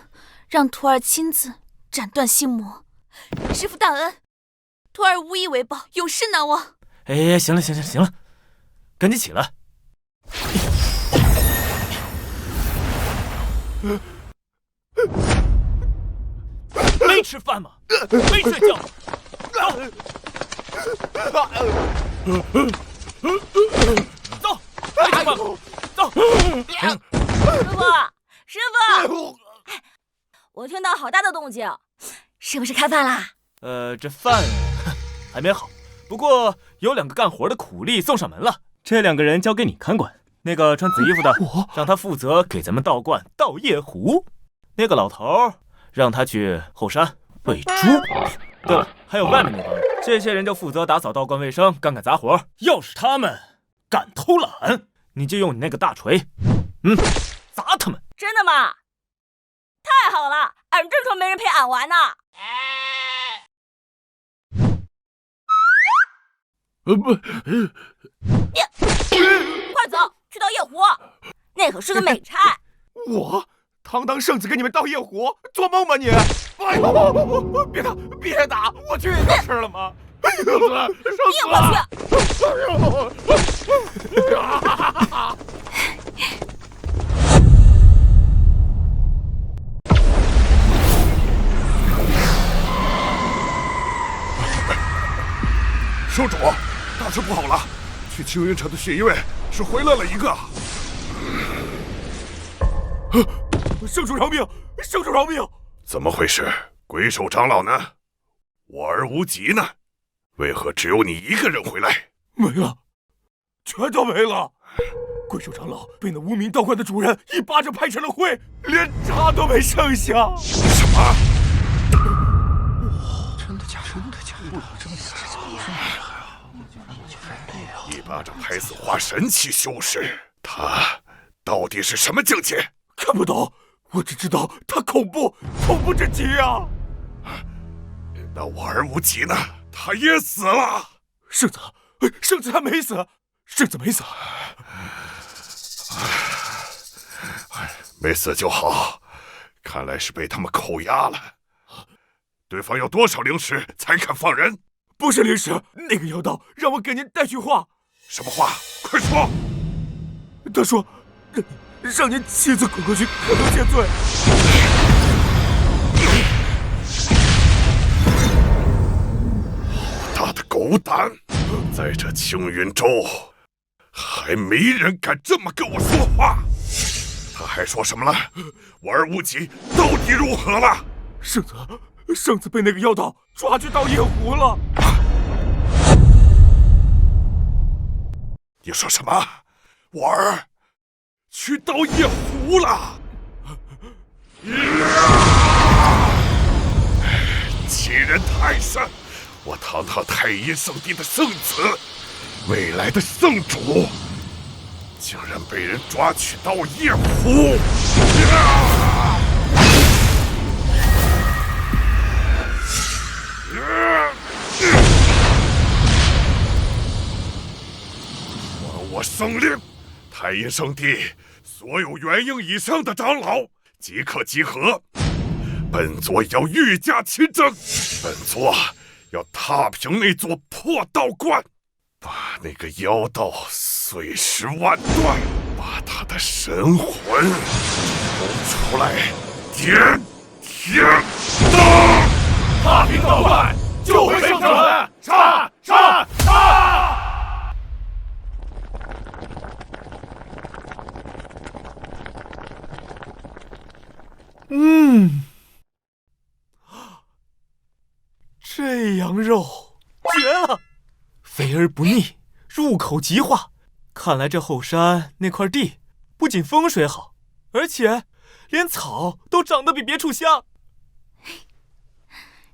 让徒儿亲自斩断心魔。师父大恩，徒儿无以为报，永世难忘。哎，行了，赶紧起来。没吃饭吗？没睡觉吗？走，没吃饭吗？走。师傅，我听到好大的动静，是不是开饭啦？这饭还没好，不过有2个干活的苦力送上门了，这2个人交给你看管。那个穿紫衣服的，让他负责给咱们道观倒夜壶；那个老头，让他去后山喂猪。对了，还有外面那帮人，这些人就负责打扫道观卫生，干杂活。要是他们敢偷懒，你就用你那个大锤，砸他们。真的吗？太好了，俺真说没人陪俺玩呢。快走，去倒夜壶，那可是个美差。我堂堂圣子给你们倒夜壶，做梦吧你！哎呦，别打，我去你吃了吗？你也过去。少主，大事不好了！去青云城的血衣卫是回来了一个。圣主饶命！圣主饶命！怎么回事？鬼手长老呢？我儿无极呢？为何只有你一个人回来？没了，全都没了。鬼手长老被那无名道观的主人一巴掌拍成了灰，连渣都没剩下。什么？真的假的？一巴掌拍死化神期修士，他到底是什么境界？看不懂，我只知道他恐怖至极啊！那我儿无极呢？他也死了。圣子他没死，圣子没死。没死就好，看来是被他们扣押了。对方要多少灵石才肯放人？不是灵石，那个妖道让我给您带句话。什么话？快说！他说让您亲自滚过去磕头谢罪。好大的狗胆！在这青云州，还没人敢这么跟我说话。他还说什么了？我儿无极到底如何了？圣子被那个妖道抓去倒夜壶了。你说什么？我儿去倒夜壶了？欺人太甚！我堂堂太阴圣地的圣子，未来的圣主，竟然被人抓去倒夜壶！圣令，太阴圣地所有元婴以上的长老即刻集合。本座要御驾亲征，本座要踏平那座破道观，把那个妖道碎尸万段，把他的神魂抽出来，点天道。踏平道观，救回圣子！杀！杀！杀！这羊肉绝了，肥而不腻，入口即化。看来这后山那块地不仅风水好，而且连草都长得比别处香。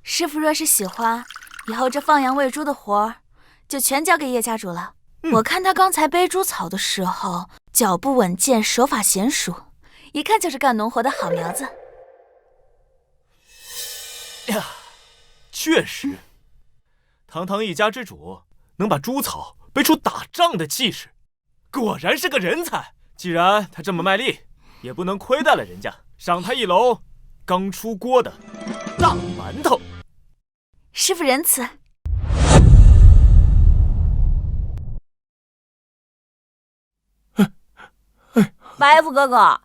师傅若是喜欢，以后这放羊喂猪的活儿就全交给叶家主了。我看他刚才背猪草的时候，脚步稳健，手法娴熟，一看就是干农活的好苗子。呀，确实，堂堂一家之主，能把猪草背出打仗的气势，果然是个人才。既然他这么卖力，也不能亏待了人家，赏他一笼刚出锅的大馒头。师傅仁慈。白夫哥哥，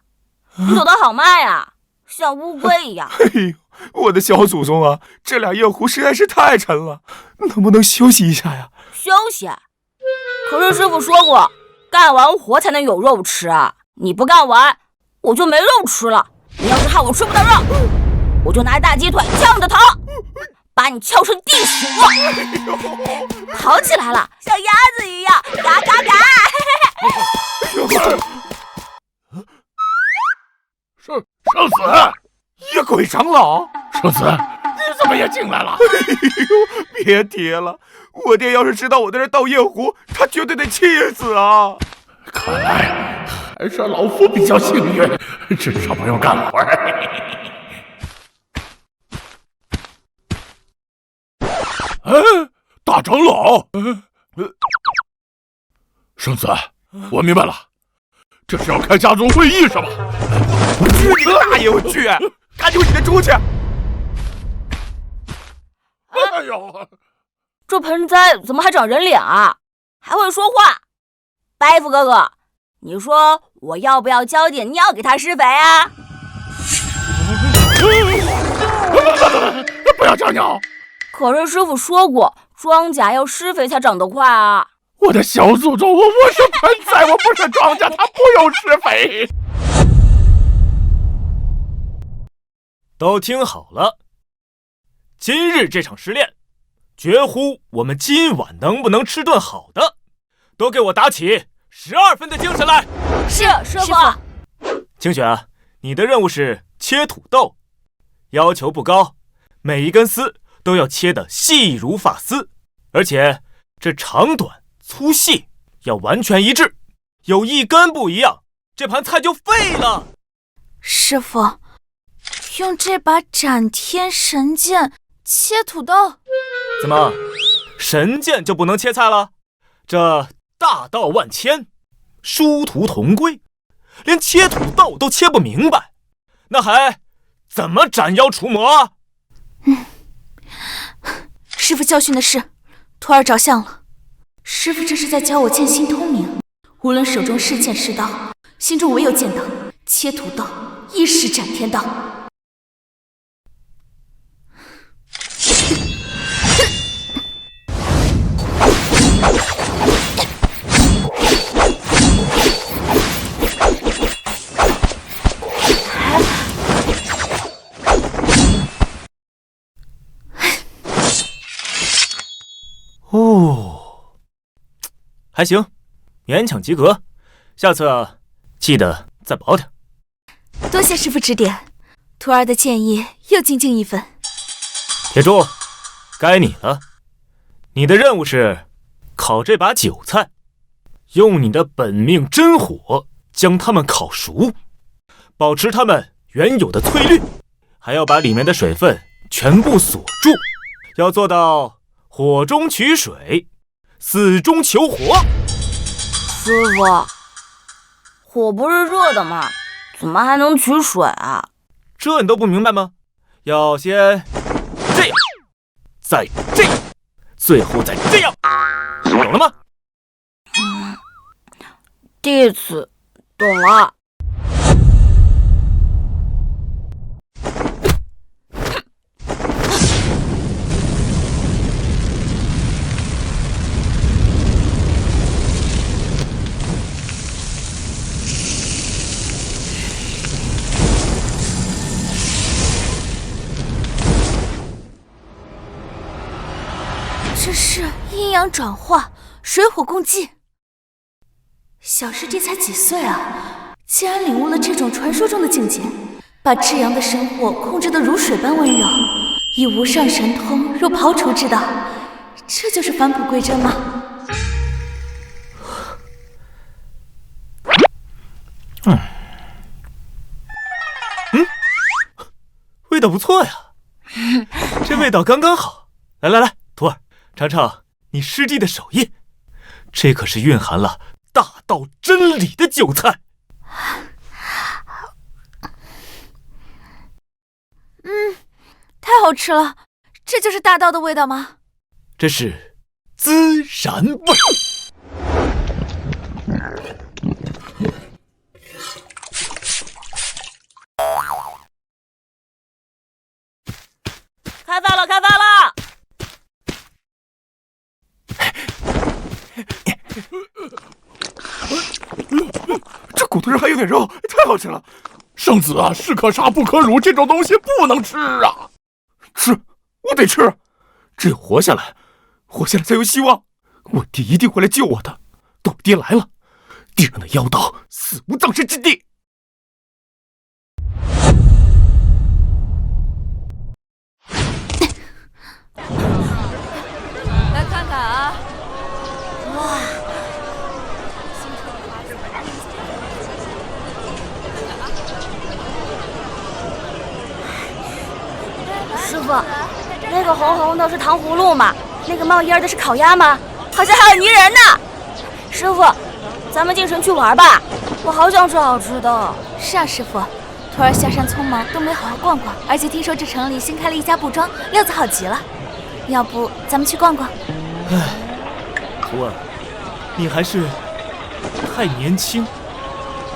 你走得好慢呀，像乌龟一样。哎呦，我的小祖宗啊，这俩夜壶实在是太沉了，能不能休息一下呀？休息？可是师傅说过，干完活才能有肉吃啊！你不干完，我就没肉吃了。你要是害我吃不到肉，我就拿大鸡腿呛着头，把你敲成地鼠。跑起来了，像鸭子一样，嘎嘎嘎！圣子，夜鬼长老，圣子，你怎么也进来了？哎呦，别提了，我爹要是知道我在这倒夜壶，他绝对得气死啊！看来还是老夫比较幸运，至少不用干活。大长老，圣子，我明白了，这是要开家族会议是吧？去你个大爷！我去，赶紧喂你的猪去！哎呦，这盆栽怎么还长人脸啊？还会说话？白夫哥哥，你说我要不要浇点尿给他施肥啊？不要浇尿！可是师傅说过，庄稼要施肥才长得快啊！我的小祖宗，我是盆栽，我不是庄稼，它不用施肥。都听好了，今日这场试炼，绝乎我们今晚能不能吃顿好的。都给我打起12分的精神来！是师傅。清雪，你的任务是切土豆，要求不高，每一根丝都要切得细如发丝，而且这长短粗细要完全一致，有一根不一样，这盘菜就废了。师傅，用这把斩天神剑切土豆？怎么，神剑就不能切菜了？这大道万千，殊途同归，连切土豆都切不明白，那还怎么斩妖除魔啊？师傅教训的是，徒儿着相了。师傅这是在教我剑心通明，无论手中是剑是刀，心中唯有剑道，切土豆亦是斩天道。哦，还行，勉强及格，下次记得再薄点。多谢师傅指点，徒儿的建议又精进一分。铁柱，该你了，你的任务是烤这把韭菜，用你的本命真火将它们烤熟，保持它们原有的翠绿，还要把里面的水分全部锁住，要做到火中取水，死中求活。师傅，火不是热的吗？怎么还能取水啊？这你都不明白吗？要先这样，再这样，最后再这样，懂了吗？第一次懂了。这是阴阳转化，水火共济。小师弟才几岁啊，竟然领悟了这种传说中的境界，把至阳的生火控制得如水般温柔，以无上神通入刨除之道，这就是返璞归真吗？味道不错呀，这味道刚刚好。来，徒儿，尝尝你师弟的手艺，这可是蕴含了大道真理的酒菜。太好吃了，这就是大道的味道吗？这是孜然味。开饭了，开饭了！这骨头上还有点肉，太好吃了。圣子啊，士可杀不可辱，这种东西不能吃啊！吃，我得吃，只有活下来才有希望。我爹一定会来救我的。等我爹来了，定让那妖道死无葬身之地。来看看啊！哇！师傅，那个红红的是糖葫芦吗？那个冒烟的是烤鸭吗？好像还有泥人呢。师傅，咱们进城去玩吧，我好想吃好吃的。是啊，师傅，徒儿下山匆忙，都没好好逛逛，而且听说这城里新开了一家布庄，料子好极了。要不咱们去逛逛？徒儿，你还是太年轻。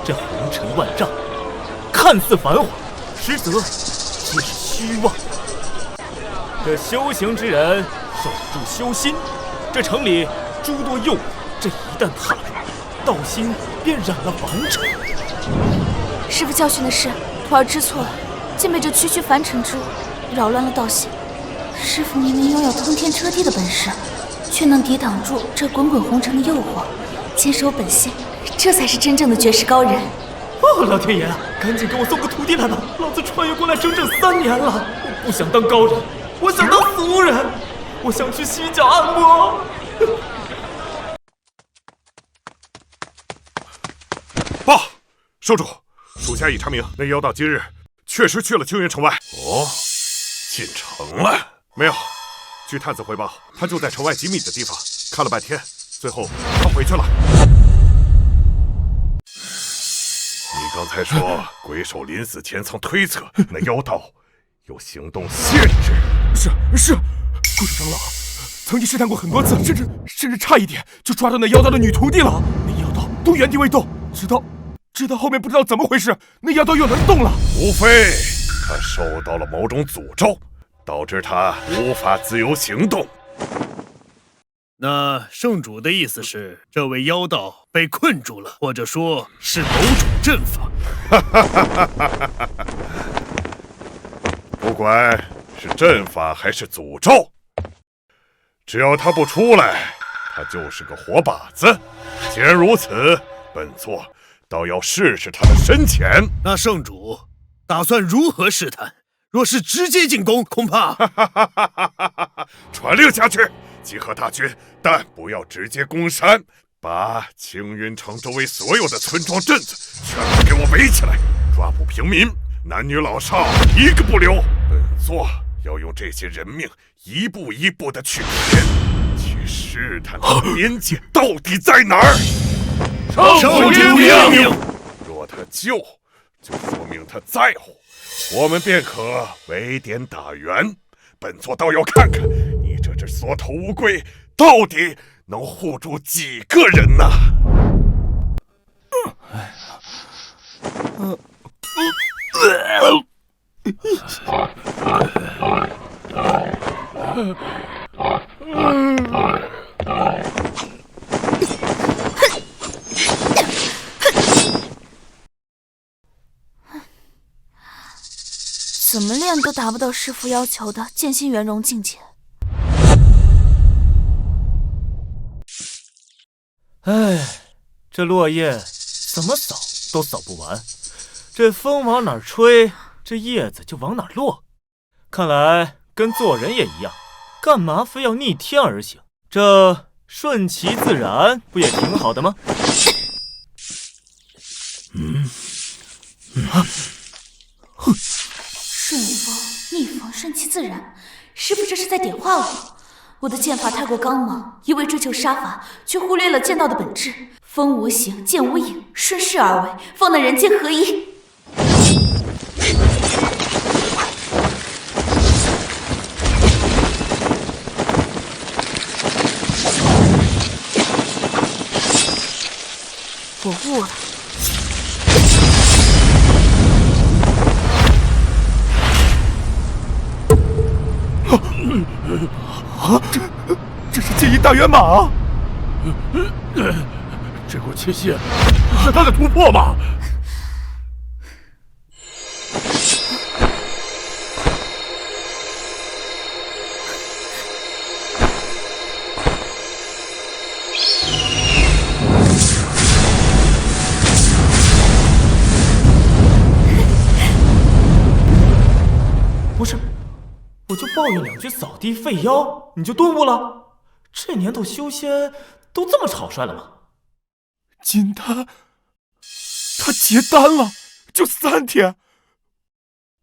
这红尘万丈，看似繁华，实则皆是虚妄。这修行之人守住修心，这城里诸多诱惑，这一旦踏入，道心便染了凡尘。师傅教训的是，徒儿知错了，竟被这区区凡尘之物扰乱了道心。师傅明明拥有通天彻地的本事，却能抵挡住这滚滚红尘的诱惑，坚守本心，这才是真正的绝世高人。哦，老天爷啊，赶紧给我送个徒弟来吧！老子穿越过来整整3年了，我不想当高人，我想当俗人，我想去洗脚按摩。报，收主，属下已查明，那妖道今日确实去了青云城外。哦，进城了？没有，据探子汇报，他就在城外几米的地方看了半天，最后他回去了。你刚才说鬼手临死前曾推测那妖道有行动限制，是，鬼手长老曾经试探过很多次，甚至差一点就抓到那妖道的女徒弟了。那妖道都原地未动，直到后面不知道怎么回事，那妖道又能动了。无非他受到了某种诅咒，导致他无法自由行动。那圣主的意思是，这位妖道被困住了，或者说是某种阵法。不管是阵法还是诅咒，只要他不出来，他就是个活靶子。既然如此，本座倒要试试他的深浅。那圣主打算如何试探？若是直接进攻，恐怕……传令下去，集合大军，但不要直接攻山，把青云城周围所有的村庄镇子全部给我围起来，抓捕平民，男女老少一个不留。本座要用这些人命一步一步的去填，去试探边界到底在哪儿。上天命令。若他救，就说明他在乎，我们便可围点打援。本座倒要看看你这只缩头乌龟到底能护住几个人呢？怎么练都达不到师傅要求的剑心圆融境界。哎，这落叶怎么扫都扫不完，这风往哪儿吹，这叶子就往哪儿落。看来跟做人也一样，干嘛非要逆天而行？这顺其自然不也挺好的吗？顺风逆风，顺其自然。师傅这是在点化我。我的剑法太过刚猛，一味追求杀伐，却忽略了剑道的本质。风无形，剑无影，顺势而为，方能人剑合一。我悟了。这是剑意大圆马！这股气息是他的突破吗？不是，我就抱怨两句扫地废妖，你就顿悟了？这年头修仙都这么草率了吗？金丹，他结丹了，就3天。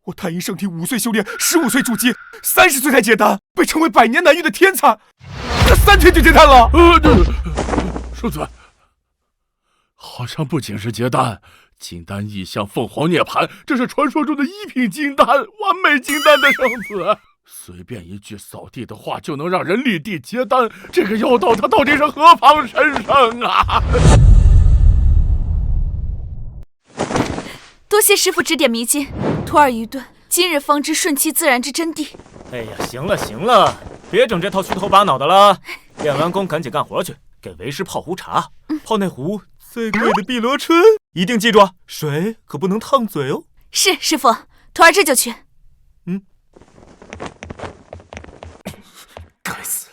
我太阴圣体5岁修炼，15岁筑基，30岁才结丹，被称为100年难遇的天才。他3天就结丹了。叔子，好像不仅是结丹，金丹异象凤凰涅槃，这是传说中的1品金丹，完美金丹的圣子。随便一句扫地的话就能让人立地结丹，这个妖道他到底是何方神圣啊？多谢师傅指点迷津，徒儿愚钝，今日方知顺其自然之真谛。哎呀，行了行了，别整这套虚头巴脑的了，练完功赶紧干活去，给为师泡壶茶，泡那壶最贵的碧螺春，一定记住啊，水可不能烫嘴哦。是师傅，徒儿这就去。该死，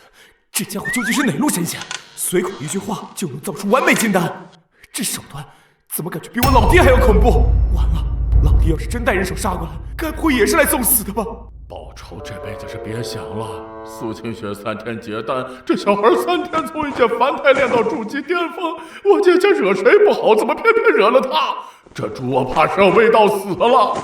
这家伙究竟是哪路神仙？随口一句话就能造出完美金丹，这手段怎么感觉比我老爹还要恐怖？完了，老爹要是真带人手杀过来，该不会也是来送死的吧？报仇这辈子是别想了。苏清雪3天结丹，这小孩3天从一介凡胎练到筑基巅峰，我姐姐惹谁不好，怎么偏偏惹了他？这猪我怕是要喂到死了。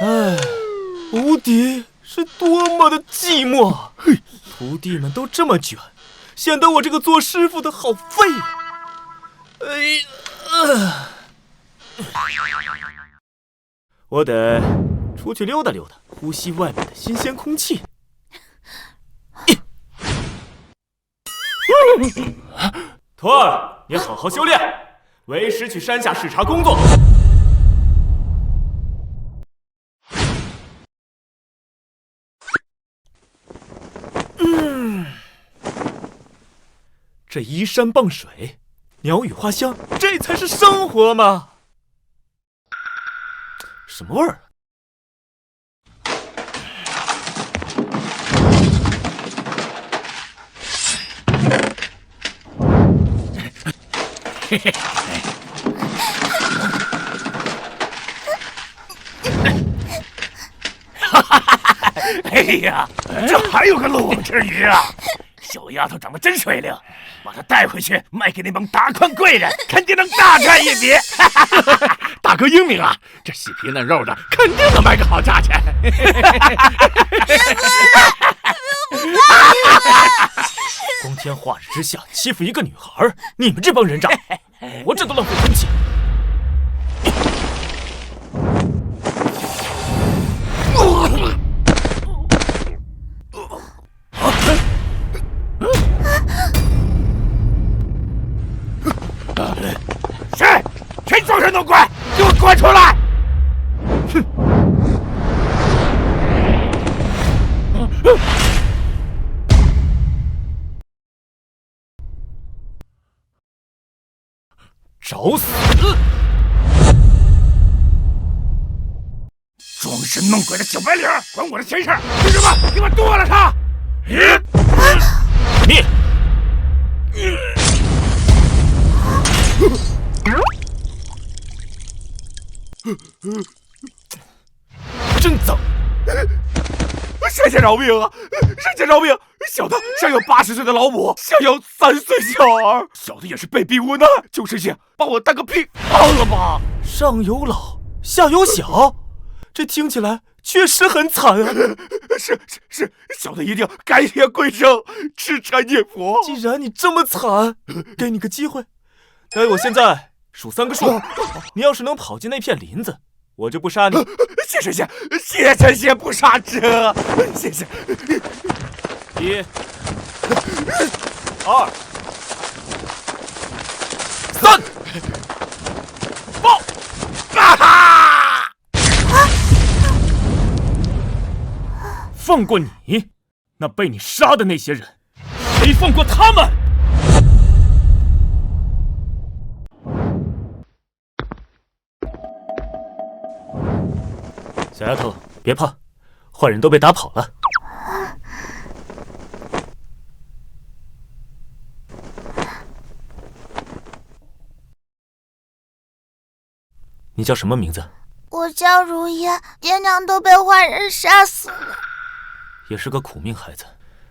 唉，无敌是多么的寂寞，徒弟们都这么卷，显得我这个做师傅的好废啊！我得出去溜达溜达，呼吸外面的新鲜空气。徒儿，你好好修炼，为师去山下视察工作。这依山傍水，鸟语花香，这才是生活嘛！什么味儿？嘿嘿，哈哈哈哈！嘿呀，这还有个漏网之鱼啊！小丫头长得真水灵，把她带回去卖给那帮达官贵人，肯定能大赚一笔。大哥英明啊，这细皮嫩肉的，肯定能卖个好价钱。光天化日之下欺负一个女孩，你们这帮人渣，活着都浪费空气。谁装神弄怪，给我滚出来！哼！找死！装神弄鬼的小白领，管我的闲事！是什么？给我剁了他！你！真脏！神仙饶命啊！神仙饶命！小的想有80岁的老母，想要3岁小儿，小的也是被逼无奈。求神仙把我当个屁放了吧！上有老，下有小，这听起来确实很惨啊！是，小的一定改邪归正，吃禅念佛。既然你这么惨，给你个机会，待我现在数3个数，你要是能跑进那片林子，我就不杀你。谢神仙，谢神仙不杀之，谢谢。1、2、3，报！放过你，那被你杀的那些人，谁放过他们？小丫头，别怕，坏人都被打跑了。你叫什么名字？我叫如烟，爹娘都被坏人杀死了。也是个苦命孩子，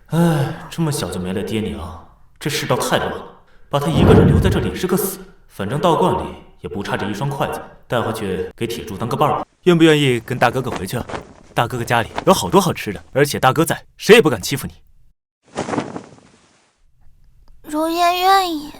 哎，这么小就没了爹娘，这世道太乱了。把他一个人留在这里是个死，反正道观里也不差这一双筷子，带回去给铁柱当个伴儿吧。愿不愿意跟大哥哥回去啊？大哥哥家里有好多好吃的，而且大哥在，谁也不敢欺负你。如烟愿意。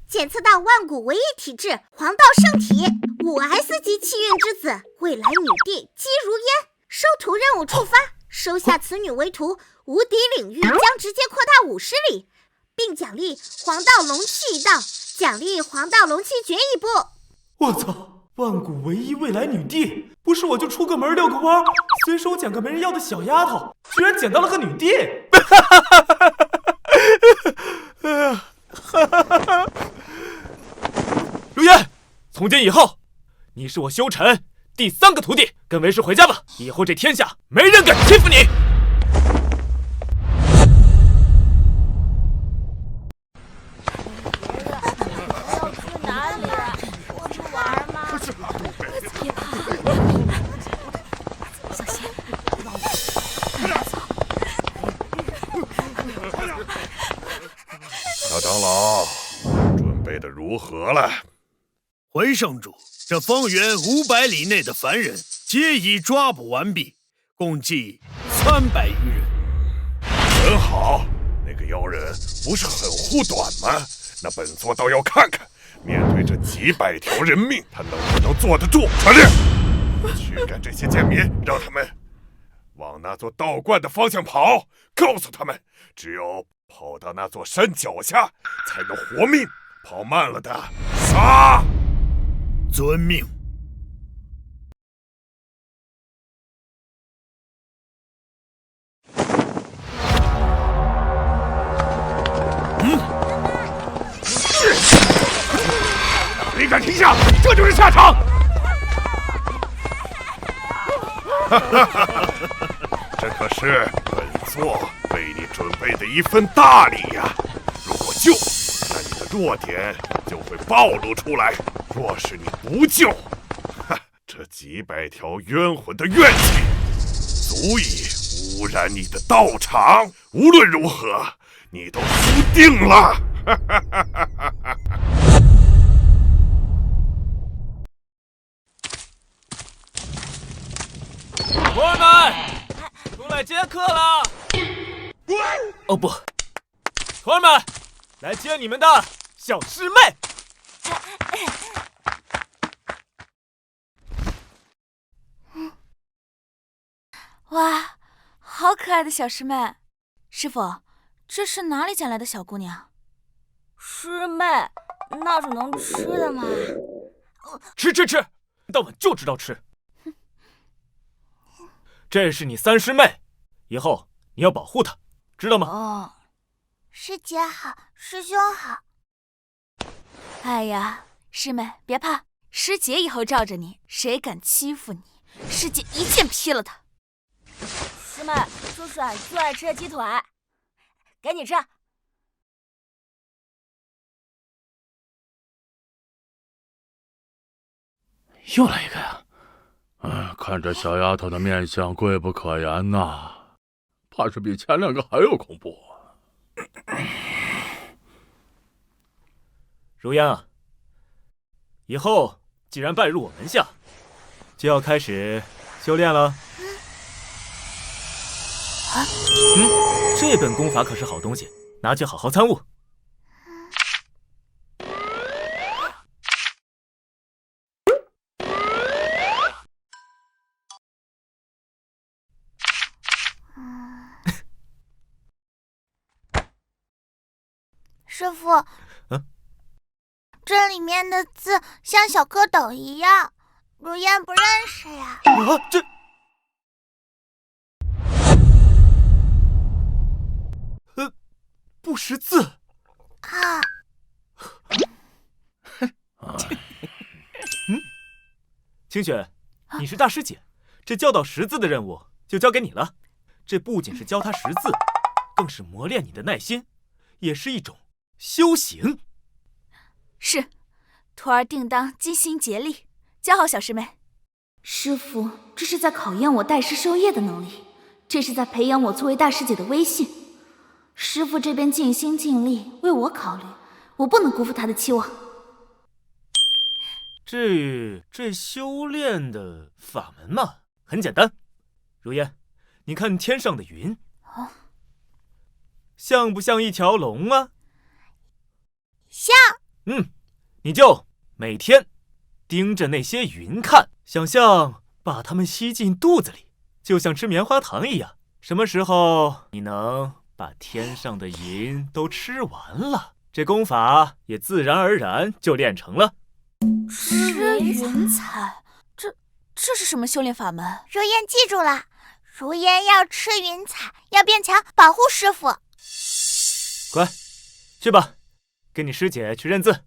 检测到万古唯一体质黄道圣体5S 级气运之子未来女帝姬如烟，收徒任务触发，收下此女为徒，无敌领域将直接扩大50里，并奖励黄道龙气一道，奖励黄道龙气诀一部。我操！万古唯一未来女帝，不是我就出个门遛个弯，随手捡个没人要的小丫头，居然捡到了个女帝！如烟，从今以后，你是我修禅第3个徒弟，跟为师回家吧。以后这天下没人敢欺负你。要去哪里？我去玩吗？别怕，小心。大长老，准备的如何了？回圣主，这方圆500里内的凡人皆已抓捕完毕，共计300余人。很好，那个妖人不是很护短吗？那本座倒要看看，面对这几百条人命，他能不能坐得住？传令，驱赶这些贱民，让他们往那座道观的方向跑。告诉他们，只有跑到那座山脚下，才能活命。跑慢了的，杀！遵命。你敢停下，这就是下场！这可是本座为你准备的一份大礼呀！如果救，那你的弱点就会暴露出来；若是你不救，这几百条冤魂的怨气，足以污染你的道场。无论如何，你都输定了！徒儿们，出来接客了！哦不，徒儿们，来接你们的小师妹。哇，好可爱的小师妹！师傅，这是哪里捡来的小姑娘？师妹，那是能吃的吗？吃，到晚就知道吃。这是你三师妹，以后你要保护她，知道吗？哦，师姐好，师兄好。哎呀，师妹别怕，师姐以后罩着你，谁敢欺负你，师姐一剑劈了他。师妹，叔叔最爱吃的鸡腿，给你吃。又来一个呀！看这小丫头的面相贵不可言呐，怕是比前2个还要恐怖。如烟啊，以后既然拜入我门下，就要开始修炼了。这本功法可是好东西，拿去好好参悟。师傅，这里面的字像小蝌蚪一样，如烟不认识呀。这不识字啊！清雪，你是大师姐，这教导识字的任务就交给你了。这不仅是教他识字，更是磨练你的耐心，也是一种修行。是，徒儿定当尽心竭力教好小师妹。师傅，这是在考验我拜师授业的能力，这是在培养我作为大师姐的威信。师傅这边尽心尽力为我考虑，我不能辜负他的期望。这修炼的法门嘛，很简单。如烟，你看天上的云，像不像一条龙啊？像。你就每天盯着那些云看，想象把它们吸进肚子里，就像吃棉花糖一样。什么时候你能把天上的云都吃完了，这功法也自然而然就练成了。吃云彩，这是什么修炼法门？如烟记住了，如烟要吃云彩，要变强，保护师傅。乖，去吧，跟你师姐去认字，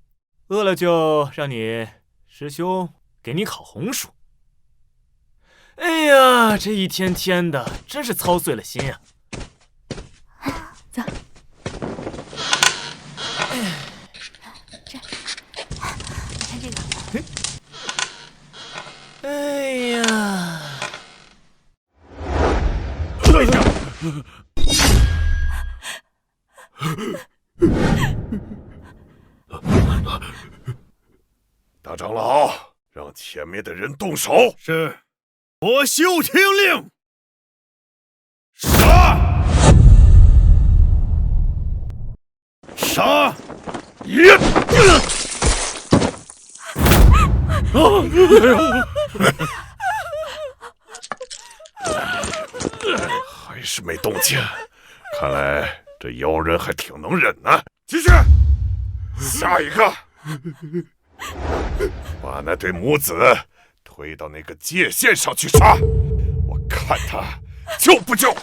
饿了就让你师兄给你烤红薯。哎呀，这一天天的，真是操碎了心呀！走，这，你看这个。哎呀！大长老，让前面的人动手。是，我休听令。杀！杀！也！还是没动静，看来这妖人还挺能忍呢。继续，下一个，把那对母子推到那个界限上去杀，我看他救不救。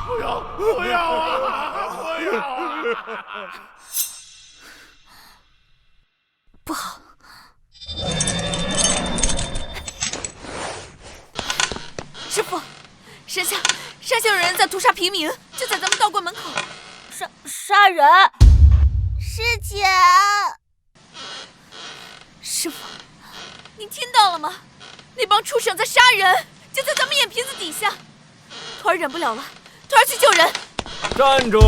不要啊！不要啊！不好！师傅，山下有人在屠杀平民，就在咱们道观门口。杀人！钱。师傅，你听到了吗？那帮畜生在杀人，就在咱们眼皮子底下。徒儿忍不了了，徒儿去救人。站住！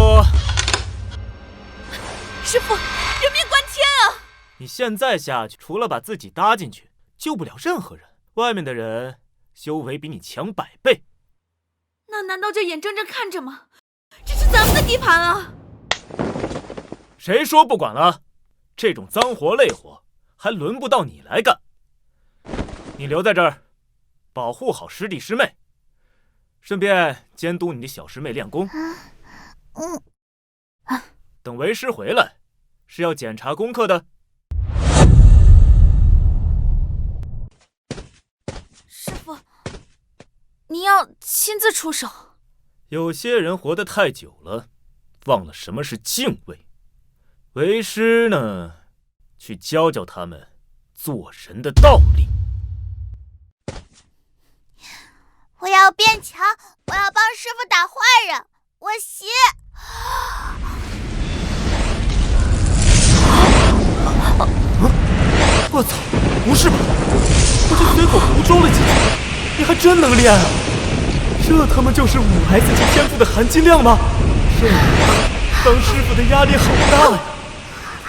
师傅，人命关天啊！你现在下去，除了把自己搭进去，救不了任何人。外面的人修为比你强100倍。那难道就眼睁睁看着吗？这是咱们的地盘啊！谁说不管了？这种脏活累活还轮不到你来干。你留在这儿，保护好师弟师妹，顺便监督你的小师妹练功。等为师回来，是要检查功课的。师傅，你要亲自出手。有些人活得太久了，忘了什么是敬畏。为师呢，去教教他们做人的道理。我要变强，我要帮师傅打坏人，我洗。我操！不是吧？我就随口胡诌了几句，你还真能练啊！这他妈就是5S 级天赋的含金量吗？这当师傅的压力好大呀！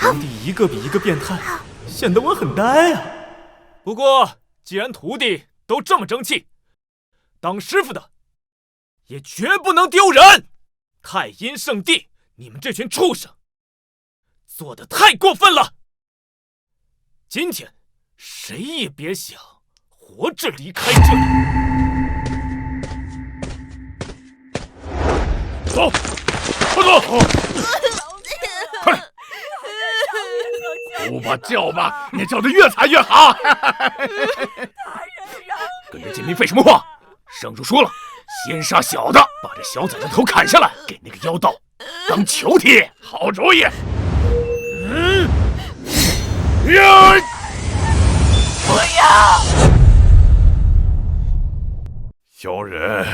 徒弟一个比一个变态，显得我很呆啊。不过既然徒弟都这么争气，当师傅的也绝不能丢人。太阴圣地，你们这群畜生做得太过分了！今天谁也别想活着离开这里。走，快走！快！哭吧，叫吧，你叫得越惨越好。跟人见面废什么话？圣主说了，先杀小的，把这小崽子头砍下来，给那个妖道当囚体。好主意。不要！小人，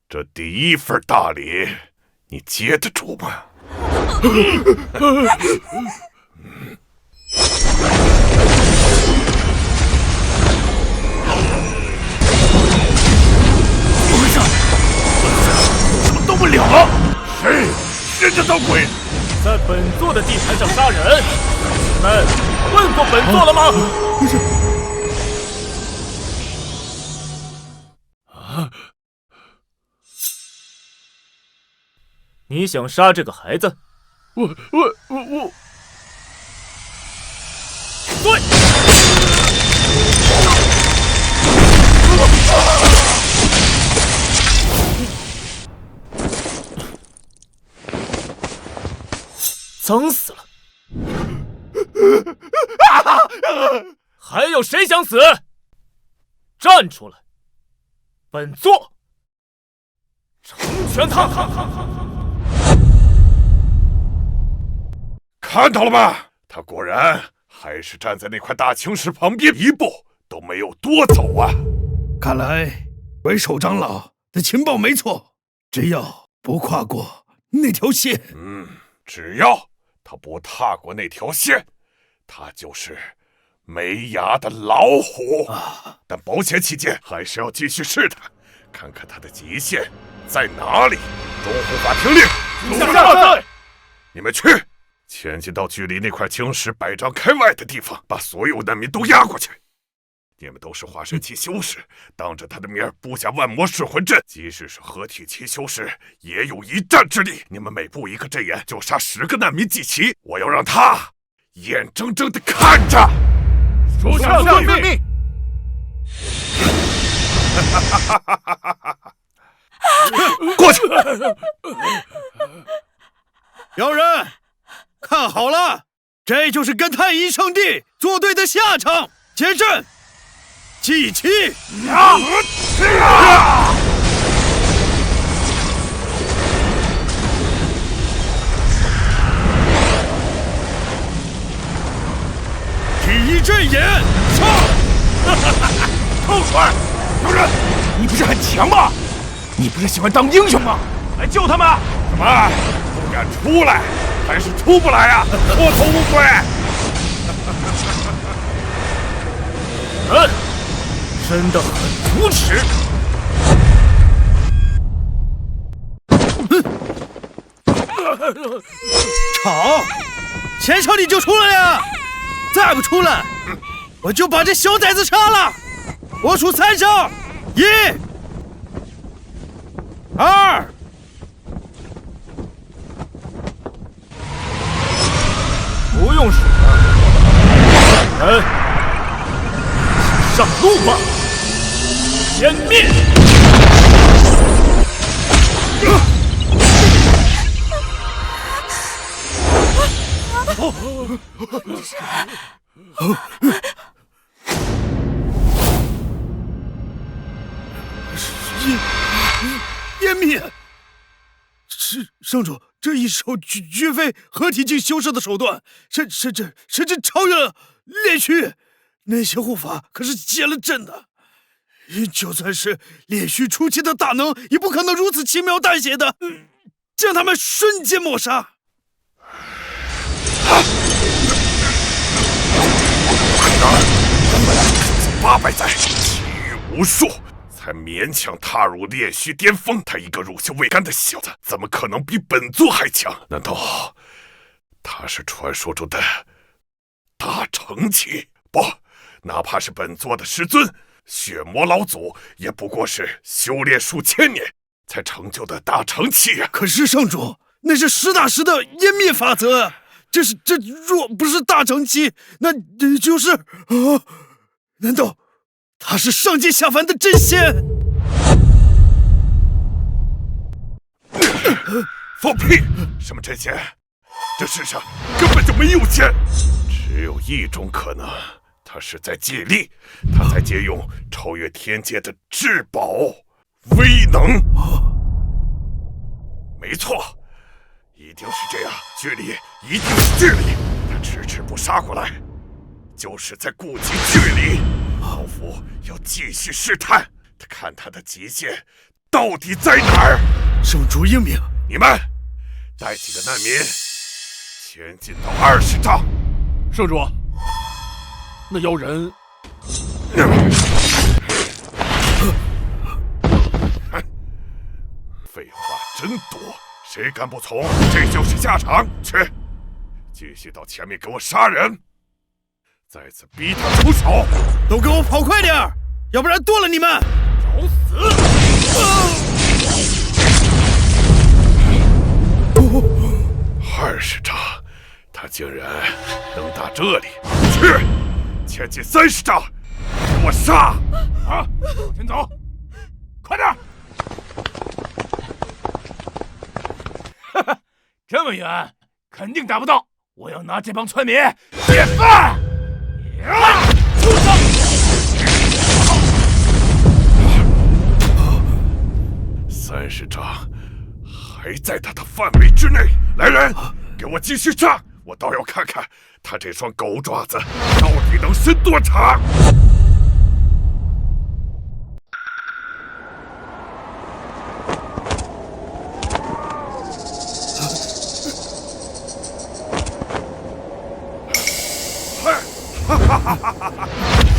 这第一份大礼，你接得住吗？怎么回事？怎么动不了了？谁这捣鬼？在本座的地盘上杀人，你们问过本座了吗？不是。你想杀这个孩子？我，对！脏死了！还有谁想死？站出来！本座成全他！看到了吗？他果然还是站在那块大青石旁边，一步都没有多走啊！看来为首长老的情报没错，只要不跨过那条线，只要他不踏过那条线，他就是没牙的老虎。但保险起见，还是要继续试探，看看他的极限在哪里。中护法听令，下队，你们去。前进到距离那块青石100丈开外的地方，把所有难民都押过去。你们都是化神期修士，当着他的面布下万魔噬魂阵，即使是合体期修士也有一战之力。你们每布一个阵眼，就杀10个难民祭旗。我要让他眼睁睁地看着。属下遵命。过去。妖人。看好了，这就是跟太阴圣地作对的下场。结阵，祭旗！第一阵眼上！臭帅，有人，你不是很强吗？你不是喜欢当英雄吗？来救他们！什么？不敢出来？还是出不来啊？缩头乌龟！真的很无耻！吵！钱少你就出来呀！再不出来，我就把这小崽子杀了！我数3声，1、2。不用数了，人上路吧！歼灭！湮灭！是圣主，这一手绝非合体境修士的手段，甚至超越了炼虚。那些护法可是结了阵的，就算是炼虚初期的大能，也不可能如此轻描淡写的将他们瞬间抹杀。800载，奇遇无数，才勉强踏入炼虚巅峰。他一个乳臭未干的小子，怎么可能比本座还强？难道他是传说中的大成期？不，哪怕是本座的师尊血魔老祖，也不过是修炼数千年才成就的大成期呀！可是圣主，那是实打实的湮灭法则，这若不是大成期，那就是难道他是上界下凡的真仙？放屁！什么真仙？这世上根本就没有仙，只有一种可能，他是在借力，他在借用超越天界的至宝威能。没错，一定是这样，距离一定是距离，他迟迟不杀过来，就是在顾及距离。老夫要继续试探，看他的极限到底在哪儿。圣主英明，你们带几个难民前进到20丈。圣主，那妖人废话真多，谁敢不从，这就是下场。去，继续到前面给我杀人，再次逼他出手。都给我跑快点，要不然剁了你们！找死！20丈，他竟然能打这里！去，前进30丈，给我杀！啊，往前走，快点！哈哈，这么远，肯定打不到。我要拿这帮村民解饭！住手！30丈还在他的范围之内。来人，给我继续杀！我倒要看看他这双狗爪子到底能伸多长。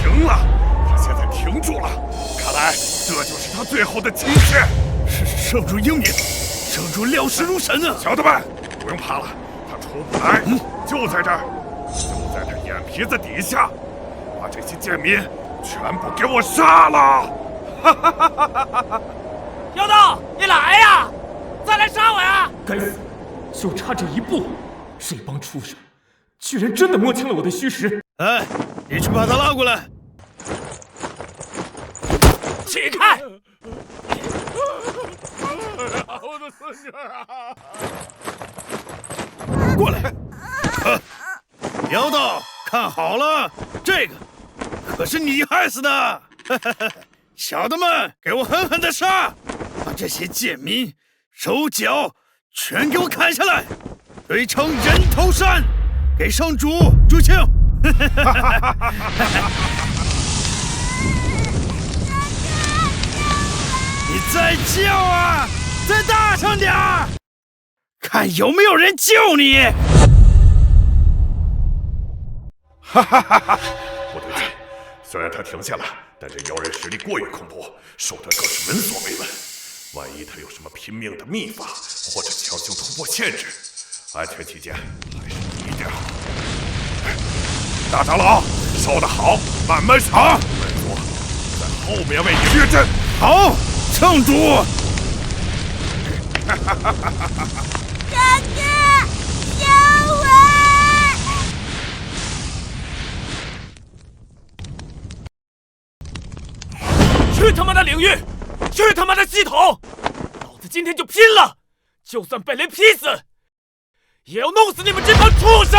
停了！他现在停住了，看来这就是他最后的极限。圣主英明，圣主料事如神啊！小的们，不用怕了，他出不来，就在这儿，就在他眼皮子底下，把这些贱民全部给我杀了！妖道，你来呀！再来杀我呀！该死，就差这一步，这帮畜生居然真的摸清了我的虚实！哎，你去把他拉过来！起开！我的孙女啊！过来！妖道，看好了，这个可是你害死的！小的们，给我狠狠的杀！把这些贱民手脚全给我砍下来，堆成人头山，给圣主助庆！你再叫啊，再大声点儿！看有没有人救你！哈哈哈哈！不对劲，虽然他停下了，但这妖人实力过于恐怖，手段更是闻所未闻。万一他有什么拼命的秘法，或者强行突破限制，安全起见，还是低调好。大长老，收得好，慢慢杀。本座在后面为你列阵。好，城主。哥哥，救我！去他妈的领域，去他妈的系统！老子今天就拼了，就算被雷劈死，也要弄死你们这帮畜生！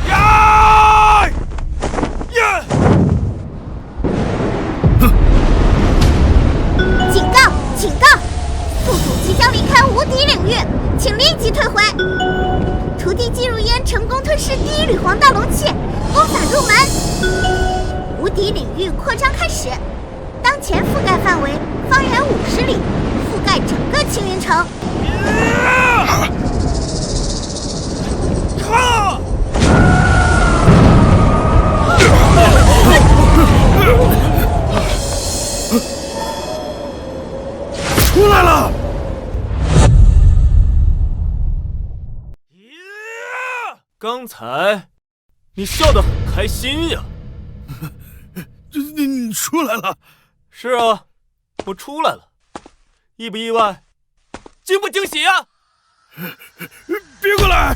呀！呀！警告！警告！宿主即将离开无敌领域，请立即退回。屠地击入烟成功吞噬第一缕黄道龙气，功法入门。无敌领域扩张开始，当前覆盖范围方圆50里，覆盖整个青云城。出来了！刚才你笑得很开心呀。你出来了？是啊，我出来了，意不意外？惊不惊喜呀？别过来！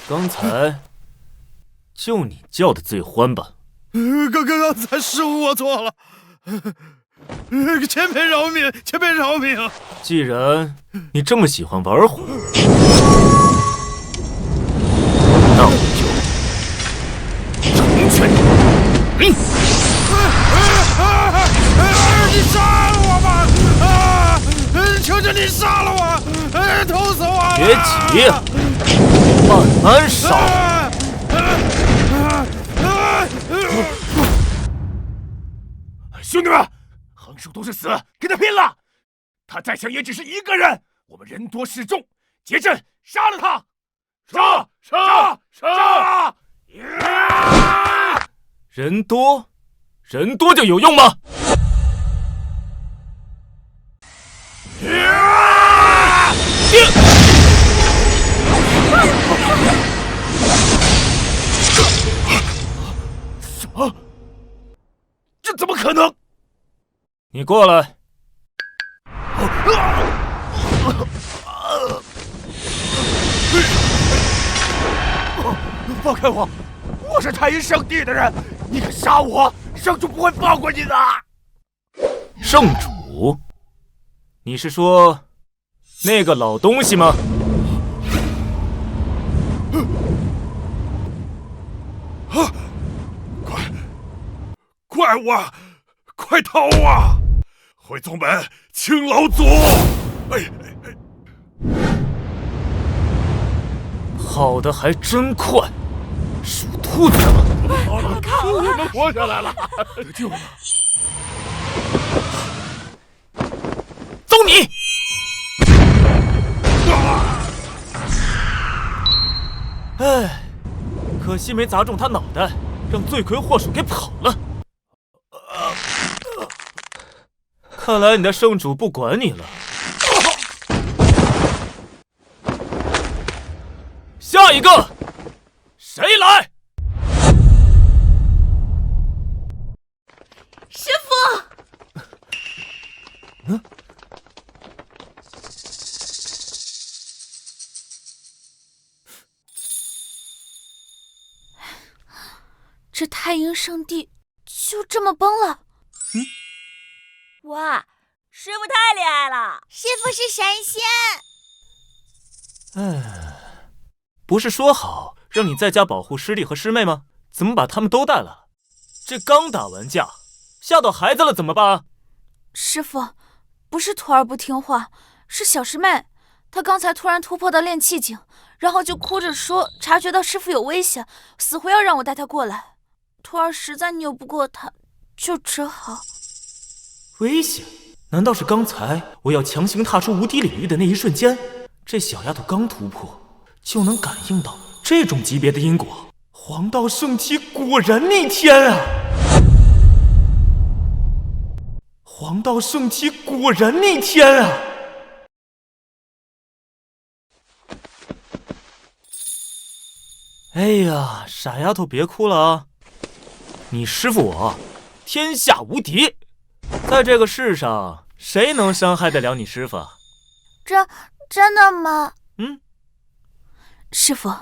刚才就你叫的最欢吧？刚才师傅我错了，前辈饶命，前辈饶命！既然你这么喜欢玩火，那我就成全你。你杀了我吧！求求你杀了我！痛死我了！别急呀，慢慢烧。兄弟们，横竖都是死，跟他拼了！他再强也只是一个人，我们人多势众，结阵杀了他！杀！人多就有用吗？什么？这怎么可能？你过来。放开我！我是太阴圣地的人，你敢杀我，圣主不会放过你的。圣主？你是说那个老东西吗？怪物啊！快逃啊！回宗门请老祖！跑得还真快，属兔子的吗？我们活下来了，得救了！走你！哎，可惜没砸中他脑袋，让罪魁祸首给跑了。看来你的圣主不管你了。下一个，谁来？师傅！这太阴圣地就这么崩了。哇，师傅太厉害了！师傅是神仙。不是说好让你在家保护师弟和师妹吗？怎么把他们都带了？这刚打完架，吓到孩子了怎么办？师傅，不是徒儿不听话，是小师妹，她刚才突然突破到炼气境，然后就哭着说察觉到师傅有危险，死活要让我带她过来。徒儿实在拗不过她，就只好……危险？难道是刚才我要强行踏出无敌领域的那一瞬间，这小丫头刚突破就能感应到这种级别的因果？黄道圣体果然逆天啊！黄道圣体果然逆天啊！哎呀，傻丫头别哭了啊！你师傅我天下无敌，在这个世上谁能伤害得了你师傅？真的吗？师傅，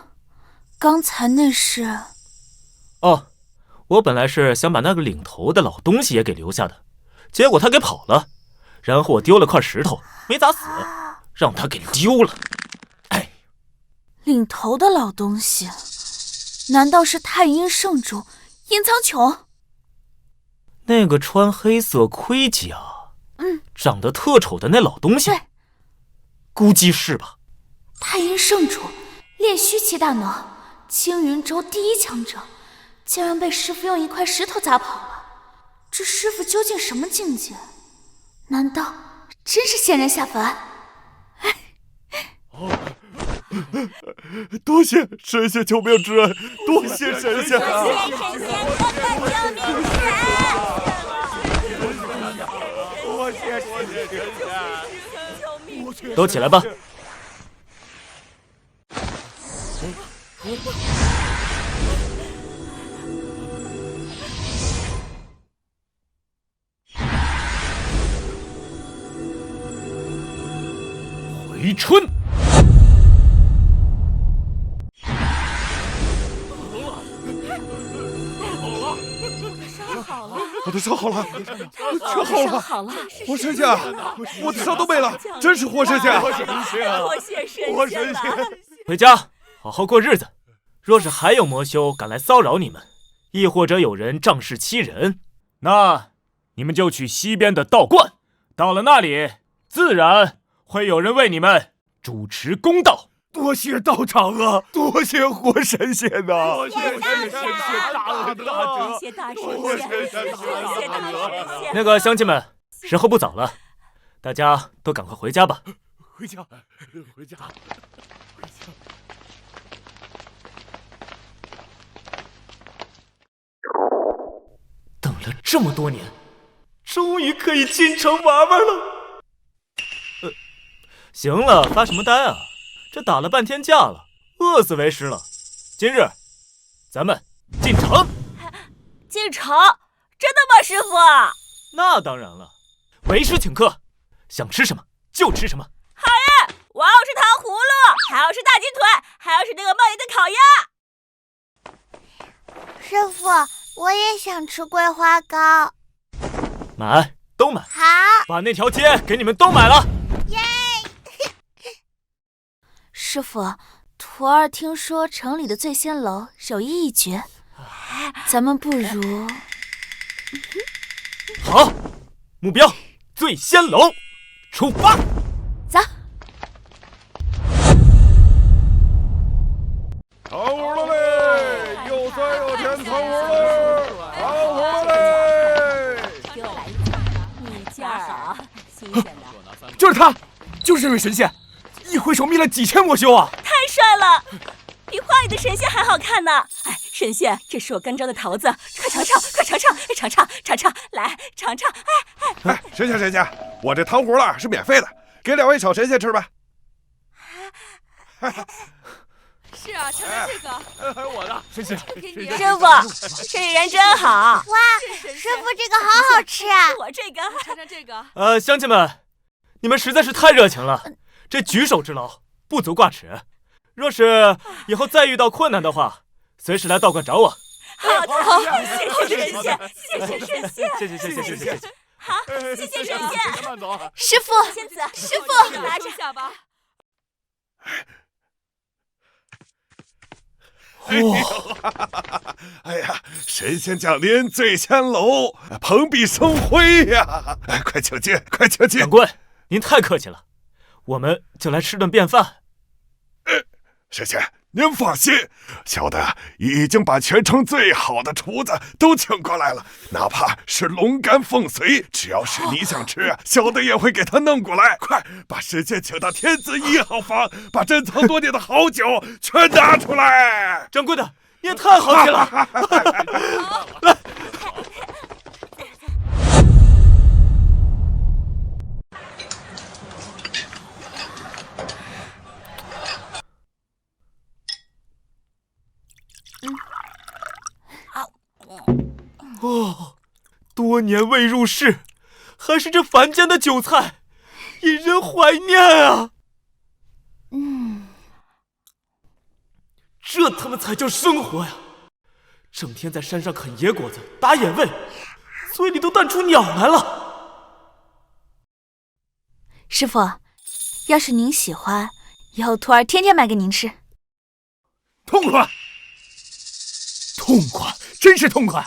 刚才那是……哦，我本来是想把那个领头的老东西也给留下的，结果他给跑了，然后我丢了块石头，没砸死，让他给丢了。哎，领头的老东西，难道是太阴圣主阴苍穹？那个穿黑色盔甲，长得特丑的那老东西，对，估计是吧？太阴圣主炼虚期大能，青云州第一强者，竟然被师傅用一块石头砸跑了。这师傅究竟什么境界？难道真是仙人下凡？多谢神仙救命之恩，多谢神仙！都起来吧。回春。我的伤好了，全好了！活神仙，我的伤都没了，真是活神仙！多谢神仙了！回家好好过日子。若是还有魔修敢来骚扰你们，亦或者有人仗势欺人，那你们就去西边的道观，到了那里，自然会有人为你们主持公道。多谢道长啊，多谢活神仙呐！多谢神仙大恩大德，多谢大神仙，谢谢大神仙。那个乡亲们，时候不早了，大家都赶快回家吧。回家。等了这么多年，终于可以进城玩玩了。行了，发什么呆啊？这打了半天架了，饿死为师了。今日咱们进城。进城？真的吗，师傅？那当然了，为师请客，想吃什么就吃什么。好耶！我要吃糖葫芦，还要吃大鸡腿，还要吃那个梦里的烤鸭。师傅，我也想吃桂花糕。买，都买。好，把那条街给你们都买了。耶！师傅，徒儿听说城里的醉仙楼手艺一绝，咱们不如……好，目标醉仙楼，出发！走。糖葫芦嘞，又酸又甜，糖葫芦，糖葫芦嘞！又来一件，你家好，新鲜的。就是他，就是这位神仙，一挥手灭了几千魔修啊！太帅了，比画里的神仙还好看呢！哎，神仙，这是我干招的桃子，快尝尝，快尝尝，尝尝，来尝尝！哎，神仙，我这糖葫芦是免费的，给两位小神仙吃吧。是啊，尝尝这个，我的神仙，师傅，这里人真好。哇，师傅这个好好吃啊！我这个，尝尝这个。乡亲们，你们实在是太热情了，这举手之劳不足挂齿。若是以后再遇到困难的话，随时来道观找我。好的，好，谢谢神仙，谢谢神仙，谢谢。好，谢谢神仙。慢走。师傅，仙子，师傅，拿着。下吧。哎呀，神仙降临最前楼，蓬荜生辉呀！哎，快请进，快请进。长官，您太客气了，我们就来吃顿便饭。神仙，您放心，小的已经把全城最好的厨子都请过来了，哪怕是龙肝凤髓，只要是你想吃，小的也会给他弄过来。快把神仙请到天子1号房，把珍藏多年的好酒全拿出来。掌柜的，你也太豪气了！来。哦，多年未入世，还是这凡间的酒菜，引人怀念啊！这他妈才叫生活呀！整天在山上啃野果子、打野味，嘴里都淡出鸟来了。师傅，要是您喜欢，以后徒儿天天买给您吃。痛快！痛快，真是痛快！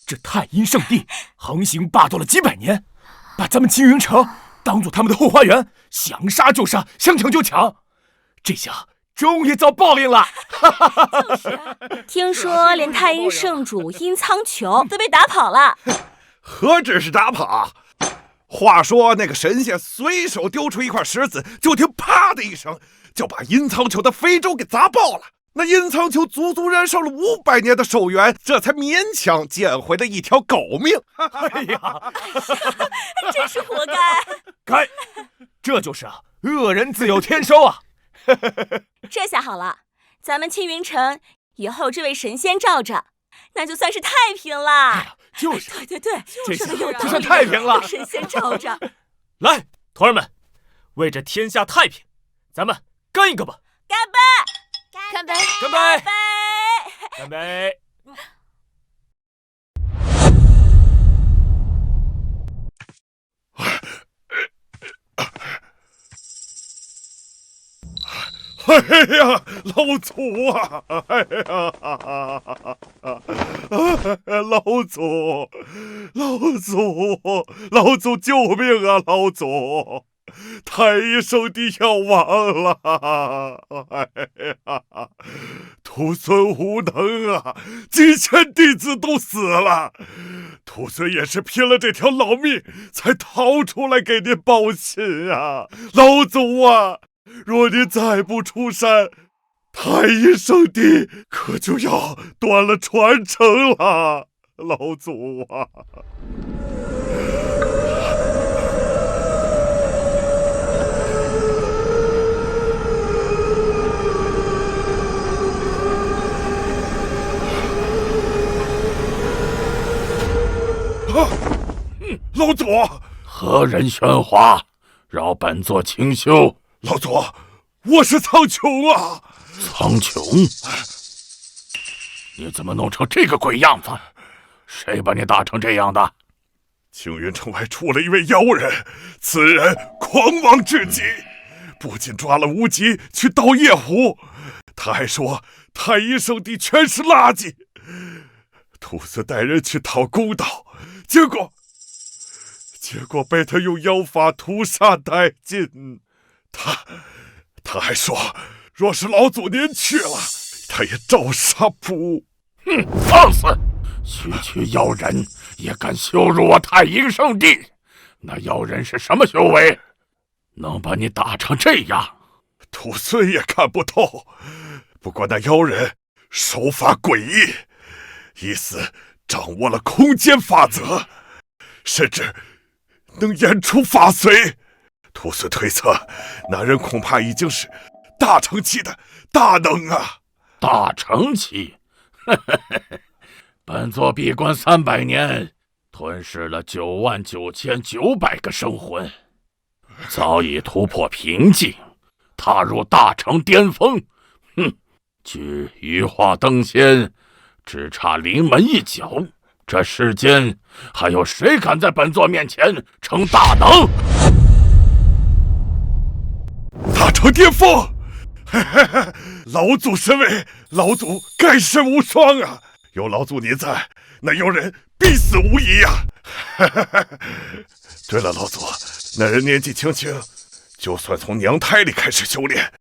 这太阴圣地横行霸道了几百年，把咱们青云城当做他们的后花园，想杀就杀，想抢就抢，这下终于遭报应了。就是，听说连太阴圣主阴苍穹都被打跑了。何止是打跑？话说那个神仙随手丢出一块石子，就听啪的一声，就把阴苍穹的非洲给砸爆了。那阴苍穹足足燃烧了500年的寿元，这才勉强捡回了一条狗命。哎呀，真是活该！该，这就是恶人自有天收啊！这下好了，咱们青云城以后这位神仙罩着，那就算是太平了。哎呀，就是，对，这下说的有道理，就算太平了。神仙罩着，来，徒儿们，为这天下太平，咱们干一个吧！干杯！干杯！干杯！干杯！哎呀，老祖啊！哎呀，老祖救命啊！老祖！太阴圣地要亡了！哎呀，徒孙无能啊，几千弟子都死了，徒孙也是拼了这条老命才逃出来给您报信啊！老祖啊，若您再不出山，太阴圣地可就要断了传承了，老祖啊！老祖，何人喧哗？饶本座清修。老祖，我是苍穹啊！苍穹，你怎么弄成这个鬼样子？谁把你打成这样的？青云城外出了一位妖人，此人狂妄至极，不仅抓了无极去盗夜壶，他还说太阴圣地全是垃圾。徒孙带人去讨公道，结果被他用妖法屠杀殆尽。他还说，若是老祖您去了，他也照杀不误。哼，放肆！区妖人也敢羞辱我太阴圣地？那妖人是什么修为，能把你打成这样？徒孙也看不透。不过那妖人手法诡异，疑似掌握了空间法则，甚至能演出法髓。徒孙推测，那人恐怕已经是大成期的大能啊！大成期，本座闭关300年，吞噬了99900个生魂，早已突破瓶颈，踏入大成巅峰。哼，据羽化登仙，只差临门一脚。这世间还有谁敢在本座面前逞大能？大成巅峰！老祖神威，老祖盖世无双啊！有老祖您在，那妖人必死无疑呀！对了，老祖，那人年纪轻轻，就算从娘胎里开始修炼，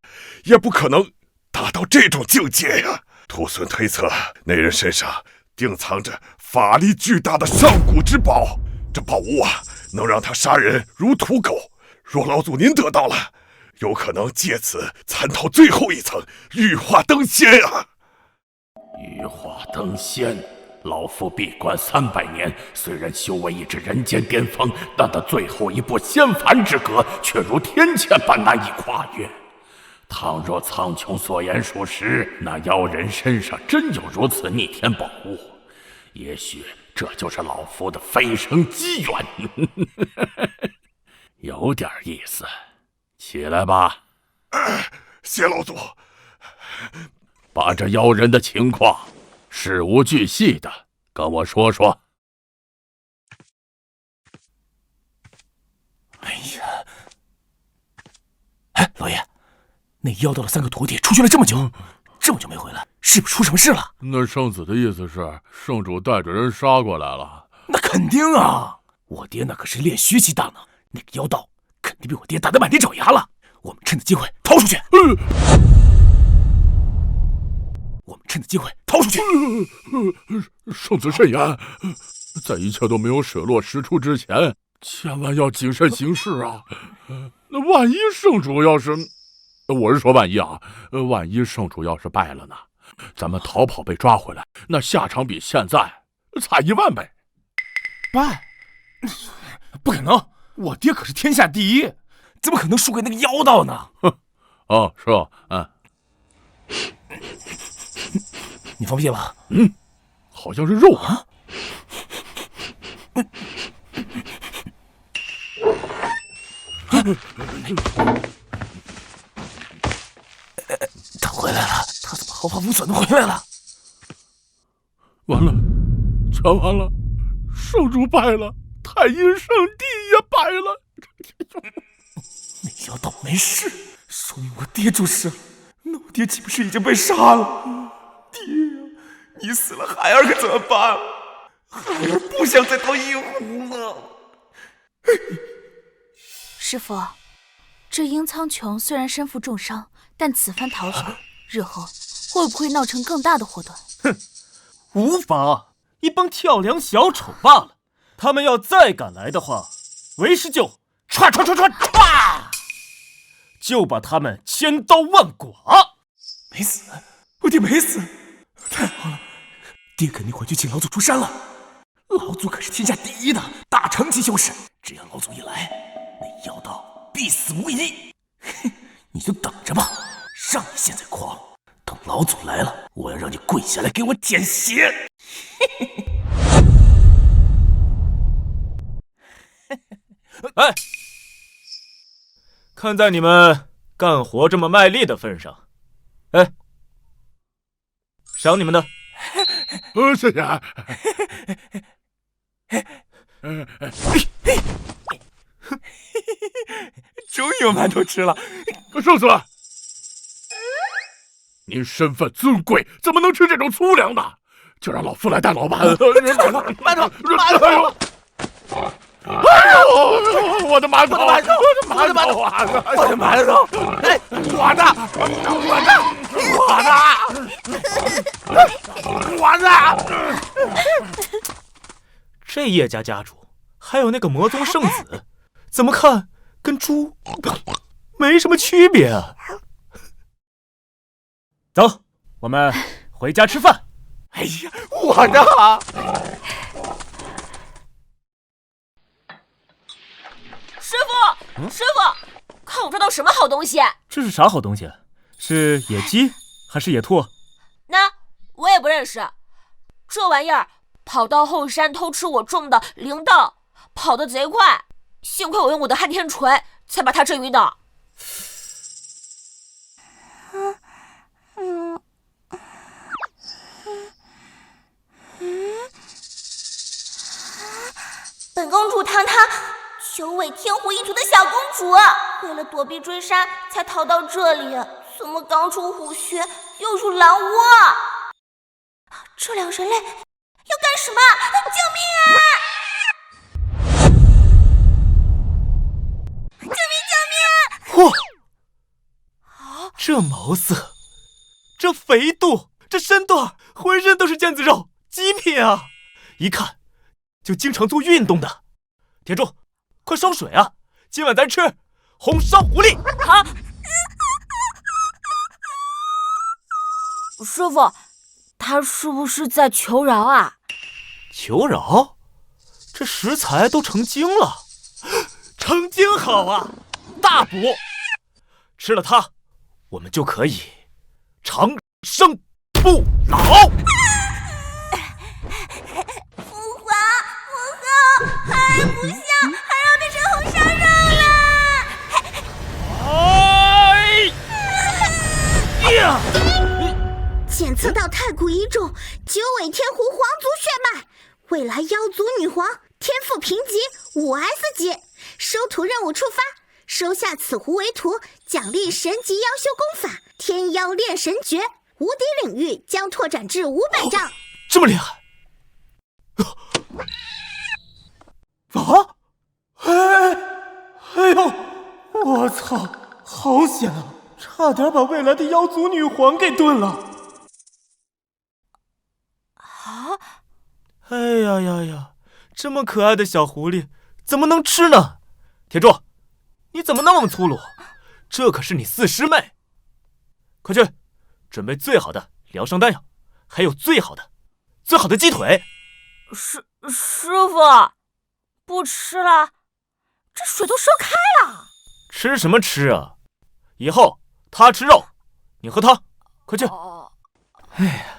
也不可能达到这种境界呀！徒孙推测，那人身上定藏着法力巨大的上古之宝，这宝物啊，能让他杀人如屠狗。若老祖您得到了，有可能借此参透最后一层玉化登仙啊！羽化登仙，老夫闭关300年，虽然修为已至人间巅峰，但那最后一步仙凡之格，却如天堑般难以跨越。倘若苍穹所言属实，那妖人身上真有如此逆天宝物，也许这就是老夫的飞升机缘。有点意思，起来吧。谢老祖。把这妖人的情况事无巨细的跟我说说。哎呀，哎，老爷，那妖道的3个徒弟出去了这么久没回来，是不是出什么事了？那圣子的意思是，圣主带着人杀过来了。那肯定啊，我爹那可是炼虚期大能，那个妖道肯定被我爹打得满地找牙了。我们趁着机会逃出去。圣子慎言，在一切都没有水落石出之前，千万要谨慎行事啊！那万一圣主要是……我是说万一啊，万一圣主要是败了呢？咱们逃跑被抓回来，那下场比现在差10000倍。败？不可能！我爹可是天下第一，怎么可能输给那个妖道呢？哼！哦，是吧？你放屁吧？好像是肉啊！他回来了，他怎么毫发无损的回来了？完了，全完了！圣主败了，太阴圣地也败了。那妖道没事，说明我爹出事了。那我爹岂不是已经被杀了？爹呀，你死了，孩儿可怎么办？孩儿不想再当阴狐了。师父，这殷苍穹虽然身负重伤，但此番逃走，日后会不会闹成更大的祸端？哼，无妨，一帮跳梁小丑罢了。他们要再敢来的话，为师就歘，就把他们千刀万剐。没死，我爹没死，太好了！爹肯定回去请老祖出山了。老祖可是天下第一的大成级修士，只要老祖一来，那妖道必死无疑。你就等着吧，让你现在狂，等老祖来了，我要让你跪下来给我舔血。哎，看在你们干活这么卖力的份上，哎，赏你们的。谢谢。终于有馒头吃了。圣子，您身份尊贵，怎么能吃这种粗粮呢？就让老夫来带老板。馒头！哎呦，我的馒头！哎，我的！这叶家家主还有那个魔宗圣子，怎么看跟猪没什么区别啊？走，我们回家吃饭。哎呀，我的！师傅，看我抓到什么好东西！这是啥好东西？是野鸡还是野兔？那我也不认识。这玩意儿跑到后山偷吃我种的灵稻，跑得贼快，幸亏我用我的撼天锤才把它震晕的。尾天狐一族的小公主，为了躲避追杀才逃到这里，怎么刚出虎穴又入狼窝？这两人类要干什么？救命啊！救命！嚯！这毛色，这肥肚，这身段，浑身都是腱子肉，极品啊！一看就经常做运动的。铁柱，快烧水啊！今晚咱吃红烧狐狸。好。师傅，他是不是在求饶啊？求饶？这食材都成精了。成精好啊，大补。吃了它，我们就可以长生不老。父皇，母后，孩儿不孝，孩儿要变成红烧肉了。哎呀！检测到太古一种九尾天狐皇族血脉，未来妖族女皇，天赋评级5S 级，收徒任务触发，收下此狐为徒，奖励神级妖修功法天妖炼神诀，无敌领域将拓展至500丈。这么厉害！哎呦！我操，好险啊！差点把未来的妖族女皇给炖了。哎呀！这么可爱的小狐狸，怎么能吃呢？铁柱，你怎么那么粗鲁？这可是你四师妹。快去，准备最好的疗伤丹药，还有最好的鸡腿。师傅，不吃了，这水都烧开了。吃什么吃啊？以后他吃肉，你喝汤，快去。哎呀！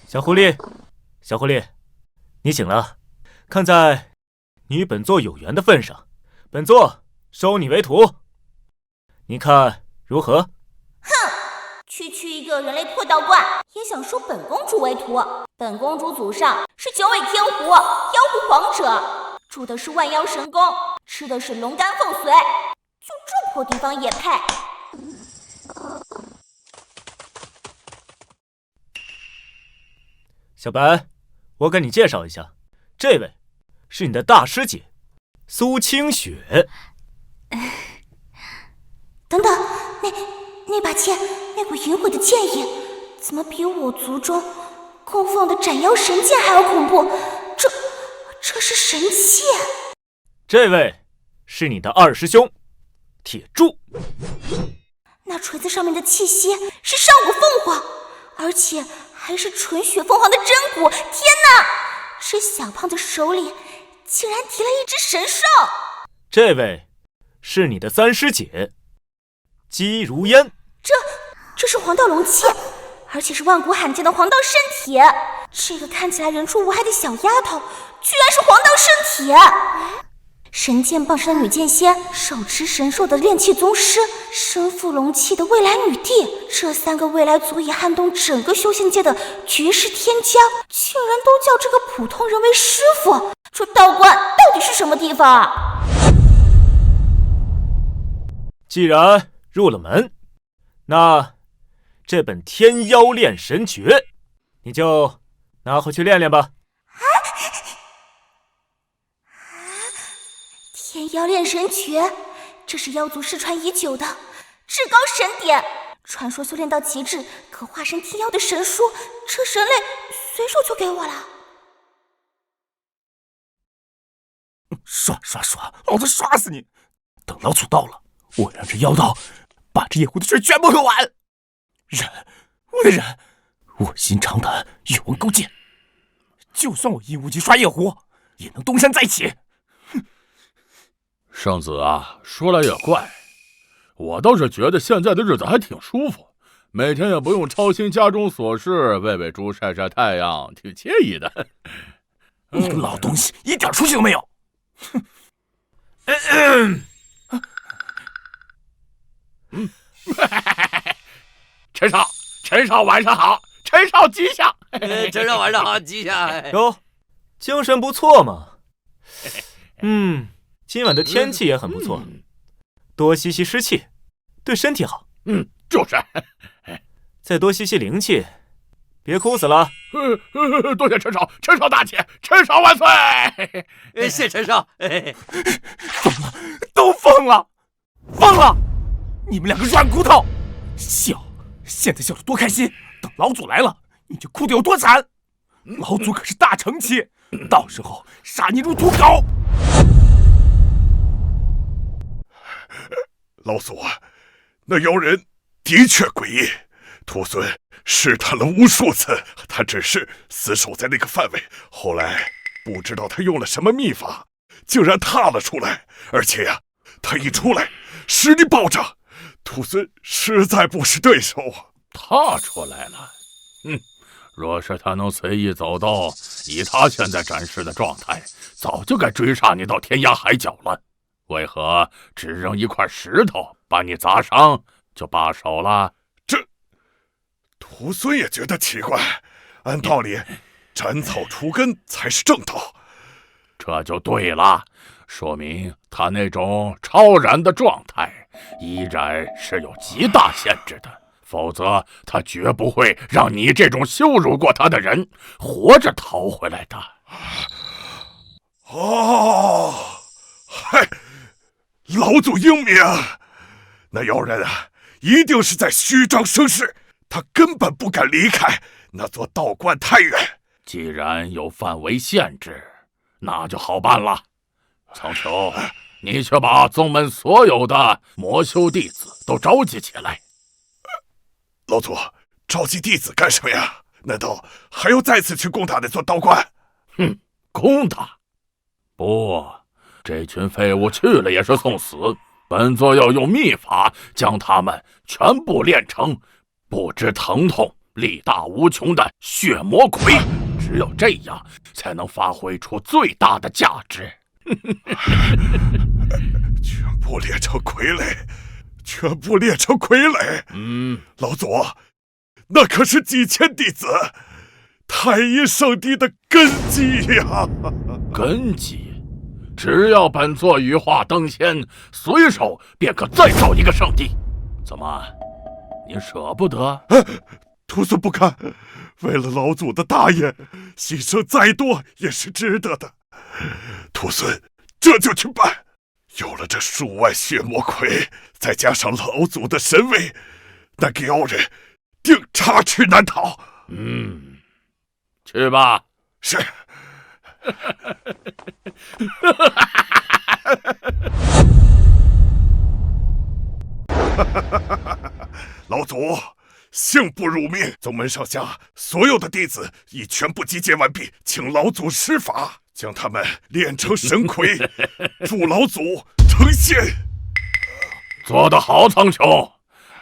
小狐狸，你醒了。看在你与本座有缘的份上，本座收你为徒，你看如何？哼，区区一个人类破道观，也想收本公主为徒？本公主祖上是九尾天狐，妖狐皇者，住的是万妖神宫，吃的是龙肝凤髓，就这破地方也配？小白，我给你介绍一下，这位是你的大师姐苏清雪。等等，那把剑，那股淫秽的剑意，怎么比我族中供奉的斩妖神剑还要恐怖？这是神器。这位是你的二师兄铁柱。那锤子上面的气息是上古凤凰，而且还是纯血凤凰的真骨！天哪，这小胖子手里竟然提了一只神兽！这位是你的三师姐姬如烟。这是黄道龙器，而且是万古罕见的黄道圣体。这个看起来人畜无害的小丫头，居然是黄道圣体！神剑傍身的女剑仙，手持神兽的炼器宗师，身负龙器的未来女帝，这三个未来足以撼动整个修仙界的绝世天骄，竟然都叫这个普通人为师傅。这道观到底是什么地方啊？既然入了门，那这本天妖炼神诀你就拿回去练练吧。天妖炼神诀，这是妖族失传已久的至高神典，传说修炼到极致可化身天妖的神书，这人类随手就给我了。刷，老子刷死你！等老祖到了，我让这妖道把这夜壶的水全部喝完。忍，我得忍。我心肠的与文勾践，就算我因无极刷夜壶，也能东山再起。圣子啊，说来也怪，我倒是觉得现在的日子还挺舒服，每天也不用操心家中琐事，喂猪晒晒太阳，挺惬意的。你个老东西，一点出息都没有！陈少晚上好，陈少吉祥。陈少晚上好，吉祥。哟，精神不错嘛。今晚的天气也很不错，多吸吸湿气，对身体好。就是。再多吸吸灵气，别哭死了。多谢陈少大姐，陈少万岁！谢陈少。疯了，都疯了！你们两个软骨头！现在笑得多开心，等老祖来了，你就哭得有多惨！老祖可是大成期，到时候杀你如土狗！老祖，那妖人的确诡异，徒孙试探了无数次，他只是死守在那个范围，后来不知道他用了什么秘法，竟然踏了出来，而且呀，他一出来实力暴涨，徒孙实在不是对手啊！踏出来了，若是他能随意走动，以他现在展示的状态，早就该追杀你到天涯海角了。为何只扔一块石头把你砸伤就罢手了？这徒孙也觉得奇怪，按道理斩草除根才是正道。这就对了，说明他那种超然的状态依然是有极大限制的，否则他绝不会让你这种羞辱过他的人活着逃回来的。嗨，老祖英明，那妖人啊，一定是在虚张声势，他根本不敢离开那座道观太远。既然有范围限制，那就好办了。苍穹，你却把宗门所有的魔修弟子都召集起来。老祖，召集弟子干什么呀？难道还要再次去攻打那座道观？攻打？不，这群废物去了也是送死。本座要用秘法将他们全部练成不知疼痛、力大无穷的血魔魁，只有这样才能发挥出最大的价值。全部练成傀儡！老祖，那可是几千弟子，太阴圣地的根基呀！根基？只要本座羽化登仙，随手便可再造一个圣地。怎么，你舍不得？徒孙不敢，为了老祖的大业，牺牲再多也是值得的。徒孙这就去办。有了这数万血魔魁，再加上老祖的神威，那个妖人定插翅难逃。去吧。是。老祖，幸不辱命，宗门上下所有的弟子已全部集结完毕，请老祖施法，将他们练成神魁，助老祖成仙。做得好，苍穹，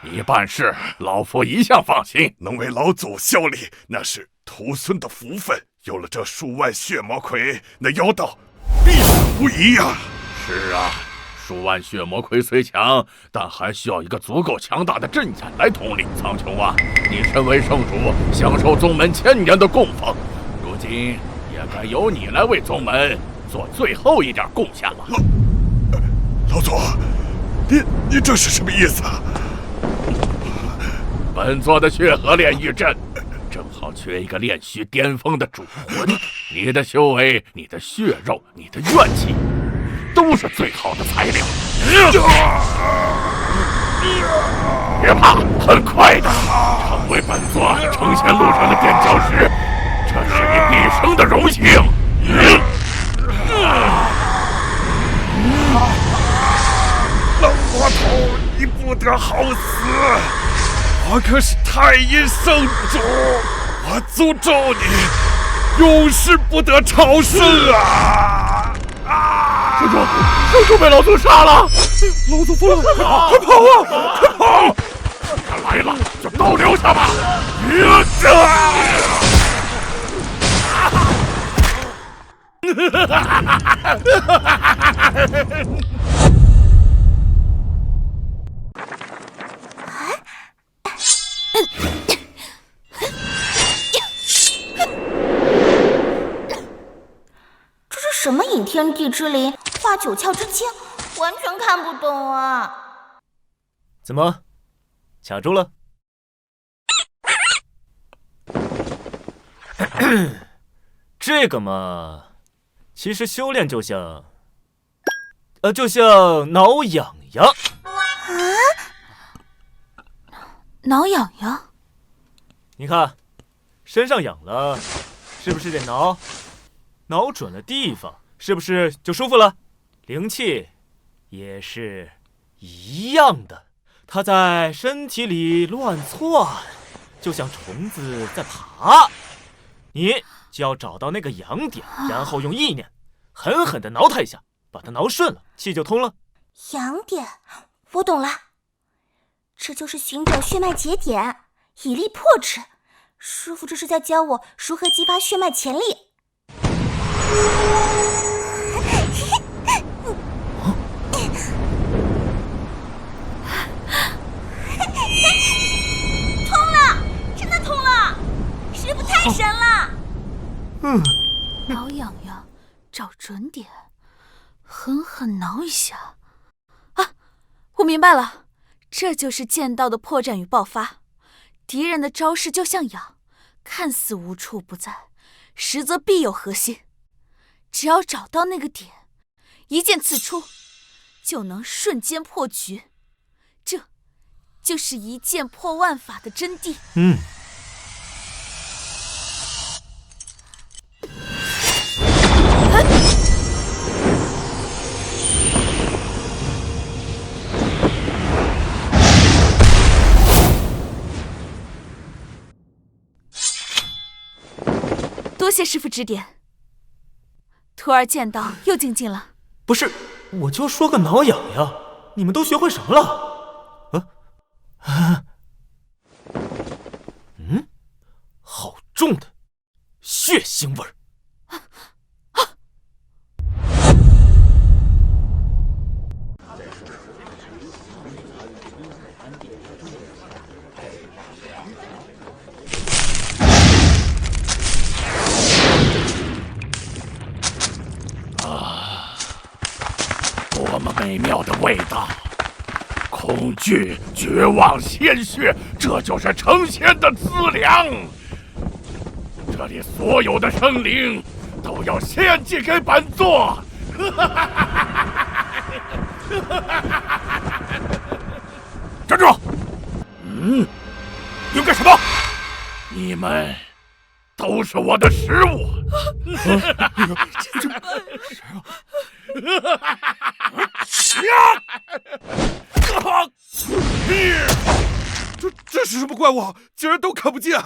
你办事老夫一向放心。能为老祖效力，那是徒孙的福分。有了这数万血魔魁，那妖道必死无疑呀！是啊，数万血魔魁虽强，但还需要一个足够强大的阵眼来统领。苍穹啊，你身为圣主，享受宗门1000年的供奉，如今也该由你来为宗门做最后一点贡献了。老祖，你这是什么意思啊？本座的血河炼狱阵正好缺一个炼虚巅峰的主魂，你的修为、你的血肉、你的怨气，都是最好的材料。别怕，很快的，成为本座成仙路上的垫脚石，这是你毕生的荣幸。让我统得好死！我可是太阴圣主，我诅咒你，永世不得超生啊！圣主被老祖杀了！老祖疯了，快跑啊！快跑！他来了就都留下吧！这是什么引天地之灵，画九窍之签，完全看不懂啊！怎么，卡住了？这个嘛，其实修炼就像挠痒痒。挠痒痒？你看，身上痒了，是不是得挠？挠准了地方，是不是就舒服了？灵气也是一样的，它在身体里乱窜，就像虫子在爬。你就要找到那个痒点，然后用意念狠狠地挠它一下，把它挠顺了，气就通了。痒点，我懂了，这就是寻找血脉节点，以力破之。师傅这是在教我如何激发血脉潜力。通了，真的通了！师傅太神了！挠痒痒，找准点，狠狠挠一下。啊，我明白了，这就是剑道的破绽与爆发。敌人的招式就像痒，看似无处不在，实则必有核心。只要找到那个点，一剑刺出，就能瞬间破局。这就是一剑破万法的真谛。多谢师傅指点，徒儿剑道又精进了。不是，我就说个挠痒痒，你们都学会什么了？好重的血腥味儿！多么美妙的味道！恐惧、绝望、鲜血，这就是成仙的资粮。这里所有的生灵都要献祭给本座。站住！你干什么？你们都是我的食物。这是什么怪物？竟然都看不见！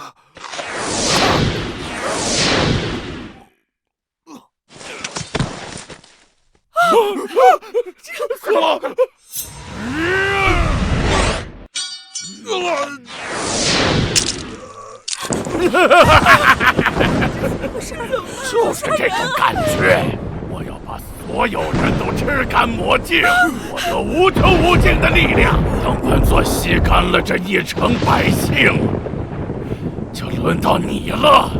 就是这种感觉，我要把所有人都吃干抹净，获得无穷无尽的力量。等本座吸干了这一城百姓，就轮到你了。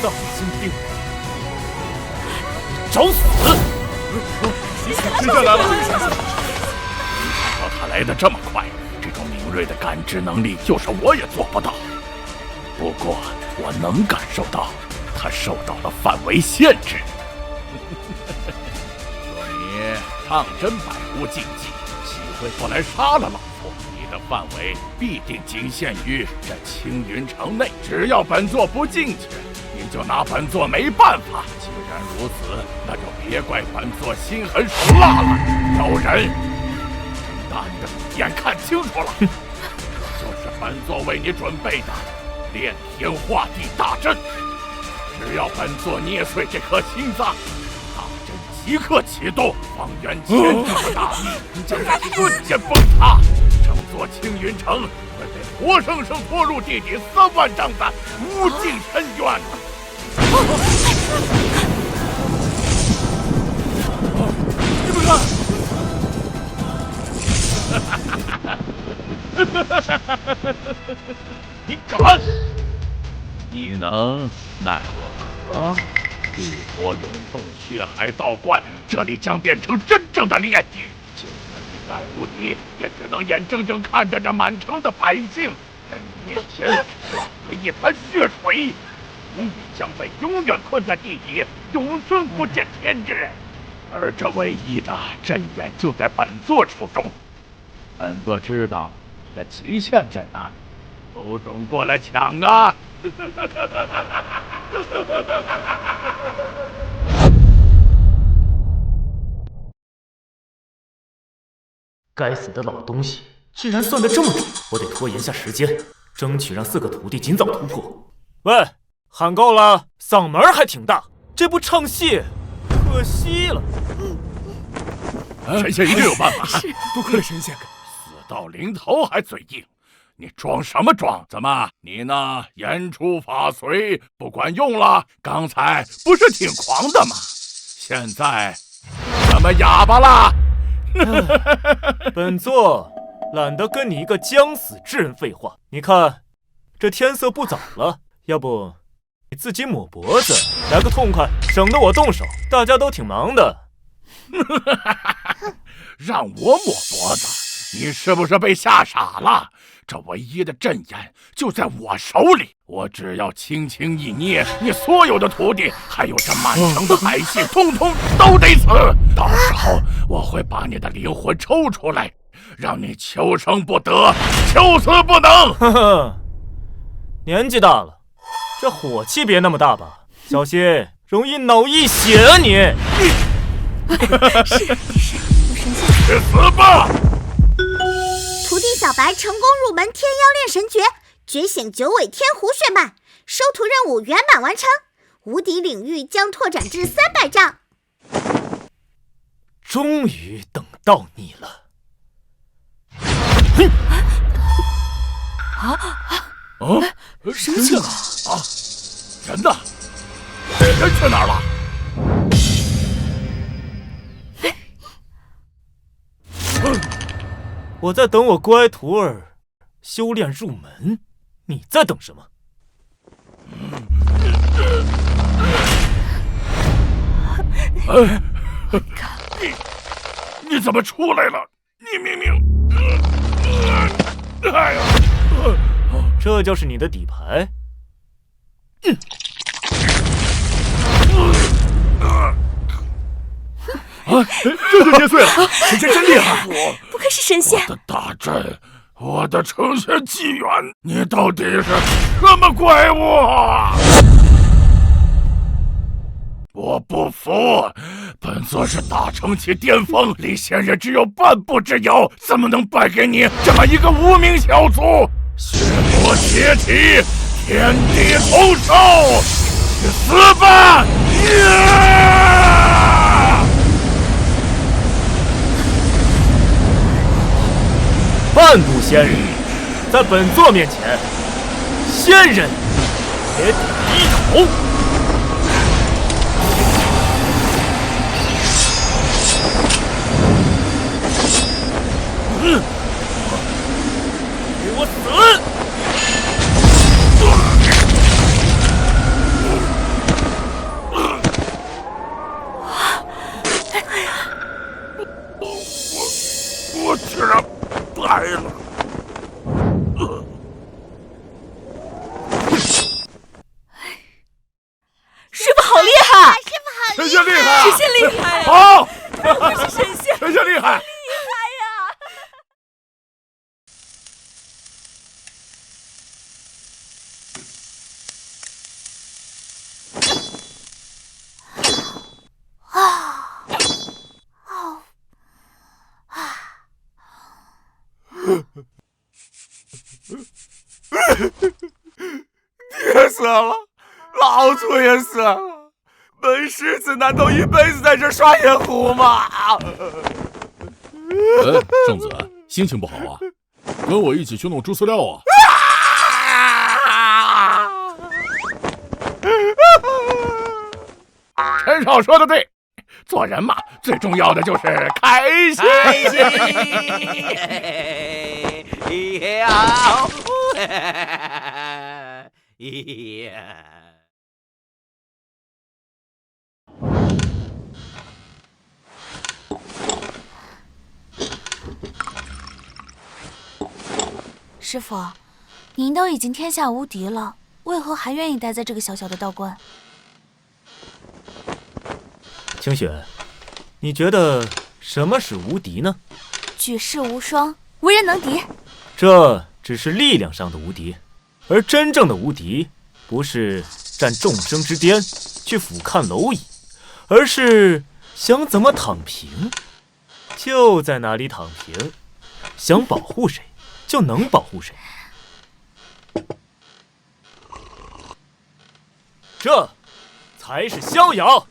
丧心病狂！找死！接下来了！没想到他来得这么快，这种敏锐锐的感知能力，就是我也做不到。不过我能感受到，他受到了范围限制。若你当真百无禁忌，机会过来杀了老夫，你的范围必定仅限于这青云城内。只要本座不进去，你就拿本座没办法。既然如此，那就别怪本座心狠手辣了。妖人，睁大你的眼看清楚了，这就是本座为你准备的炼天化地大阵。只要本座捏碎这颗心脏，大阵即刻启动，方圆1000里的大地将在瞬间崩塌，整座青云城会被活生生拖入地底3万丈的无尽深渊。你们看，你敢？你能奈我何？地火涌动，血海倒灌，这里将变成真正的炼狱。就算你敢无敌，也只能眼睁睁看着这满城的百姓在你面前浪费一滩血水，你将被永远困在地底，永生不见天日。而这唯一的阵眼就在本座手中。本座知道这极限在哪里，都种过来抢啊！该死的老东西，居然算得这么准！我得拖延下时间，争取让4个徒弟尽早突破。喂，喊够了，嗓门还挺大，这不唱戏，可惜了。神仙一定有办法。多亏了神仙。死到临头还嘴硬，你装什么装？怎么，你那言出法随不管用了？刚才不是挺狂的吗？现在怎么哑巴了？本座懒得跟你一个将死之人废话。你看，这天色不早了，要不你自己抹脖子来个痛快，省得我动手。大家都挺忙的。让我抹脖子？你是不是被吓傻了？这唯一的阵眼就在我手里，我只要轻轻一捏，你所有的徒弟，还有这满城的百姓，通通都得死。到时候我会把你的灵魂抽出来，让你求生不得，求死不能。呵呵，年纪大了，这火气别那么大吧，小心容易脑溢血啊你！是，有神仙。去死吧！徒弟小白成功入门天妖炼神诀，觉醒9尾天狐血脉，收徒任务圆满完成，无敌领域将拓展至300丈。终于等到你了。神仙啊！人呢？人去哪儿了？我在等我乖徒儿修炼入门，你在等什么？你怎么出来了？你明明……哎呀！这就是你的底牌？这就捏碎了，神仙真厉害！不愧是神仙。我的大阵，我的成仙纪元，你到底是什么怪物？我不服！本座是大成期巅峰，离仙人只有半步之遥，怎么能败给你这么一个无名小卒？血魔解体，天地同寿，去死吧！半步仙人，在本座面前，仙人也得低头。给我死！我居然败了！厉害！神仙厉害呀！好，不是神仙，神仙厉害！爹死了，老祖也死了，本世子难道一辈子在这耍野狐吗？圣子，心情不好啊，跟我一起去弄猪饲料啊！陈少说的对，做人嘛，最重要的就是开心。师傅，您都已经天下无敌了，为何还愿意待在这个小小的道观？清雪，你觉得什么是无敌呢？举世无双，无人能敌。这只是力量上的无敌，而真正的无敌，不是占众生之巅去俯瞰蝼蚁，而是想怎么躺平，就在哪里躺平，想保护谁就能保护谁。这才是逍遥。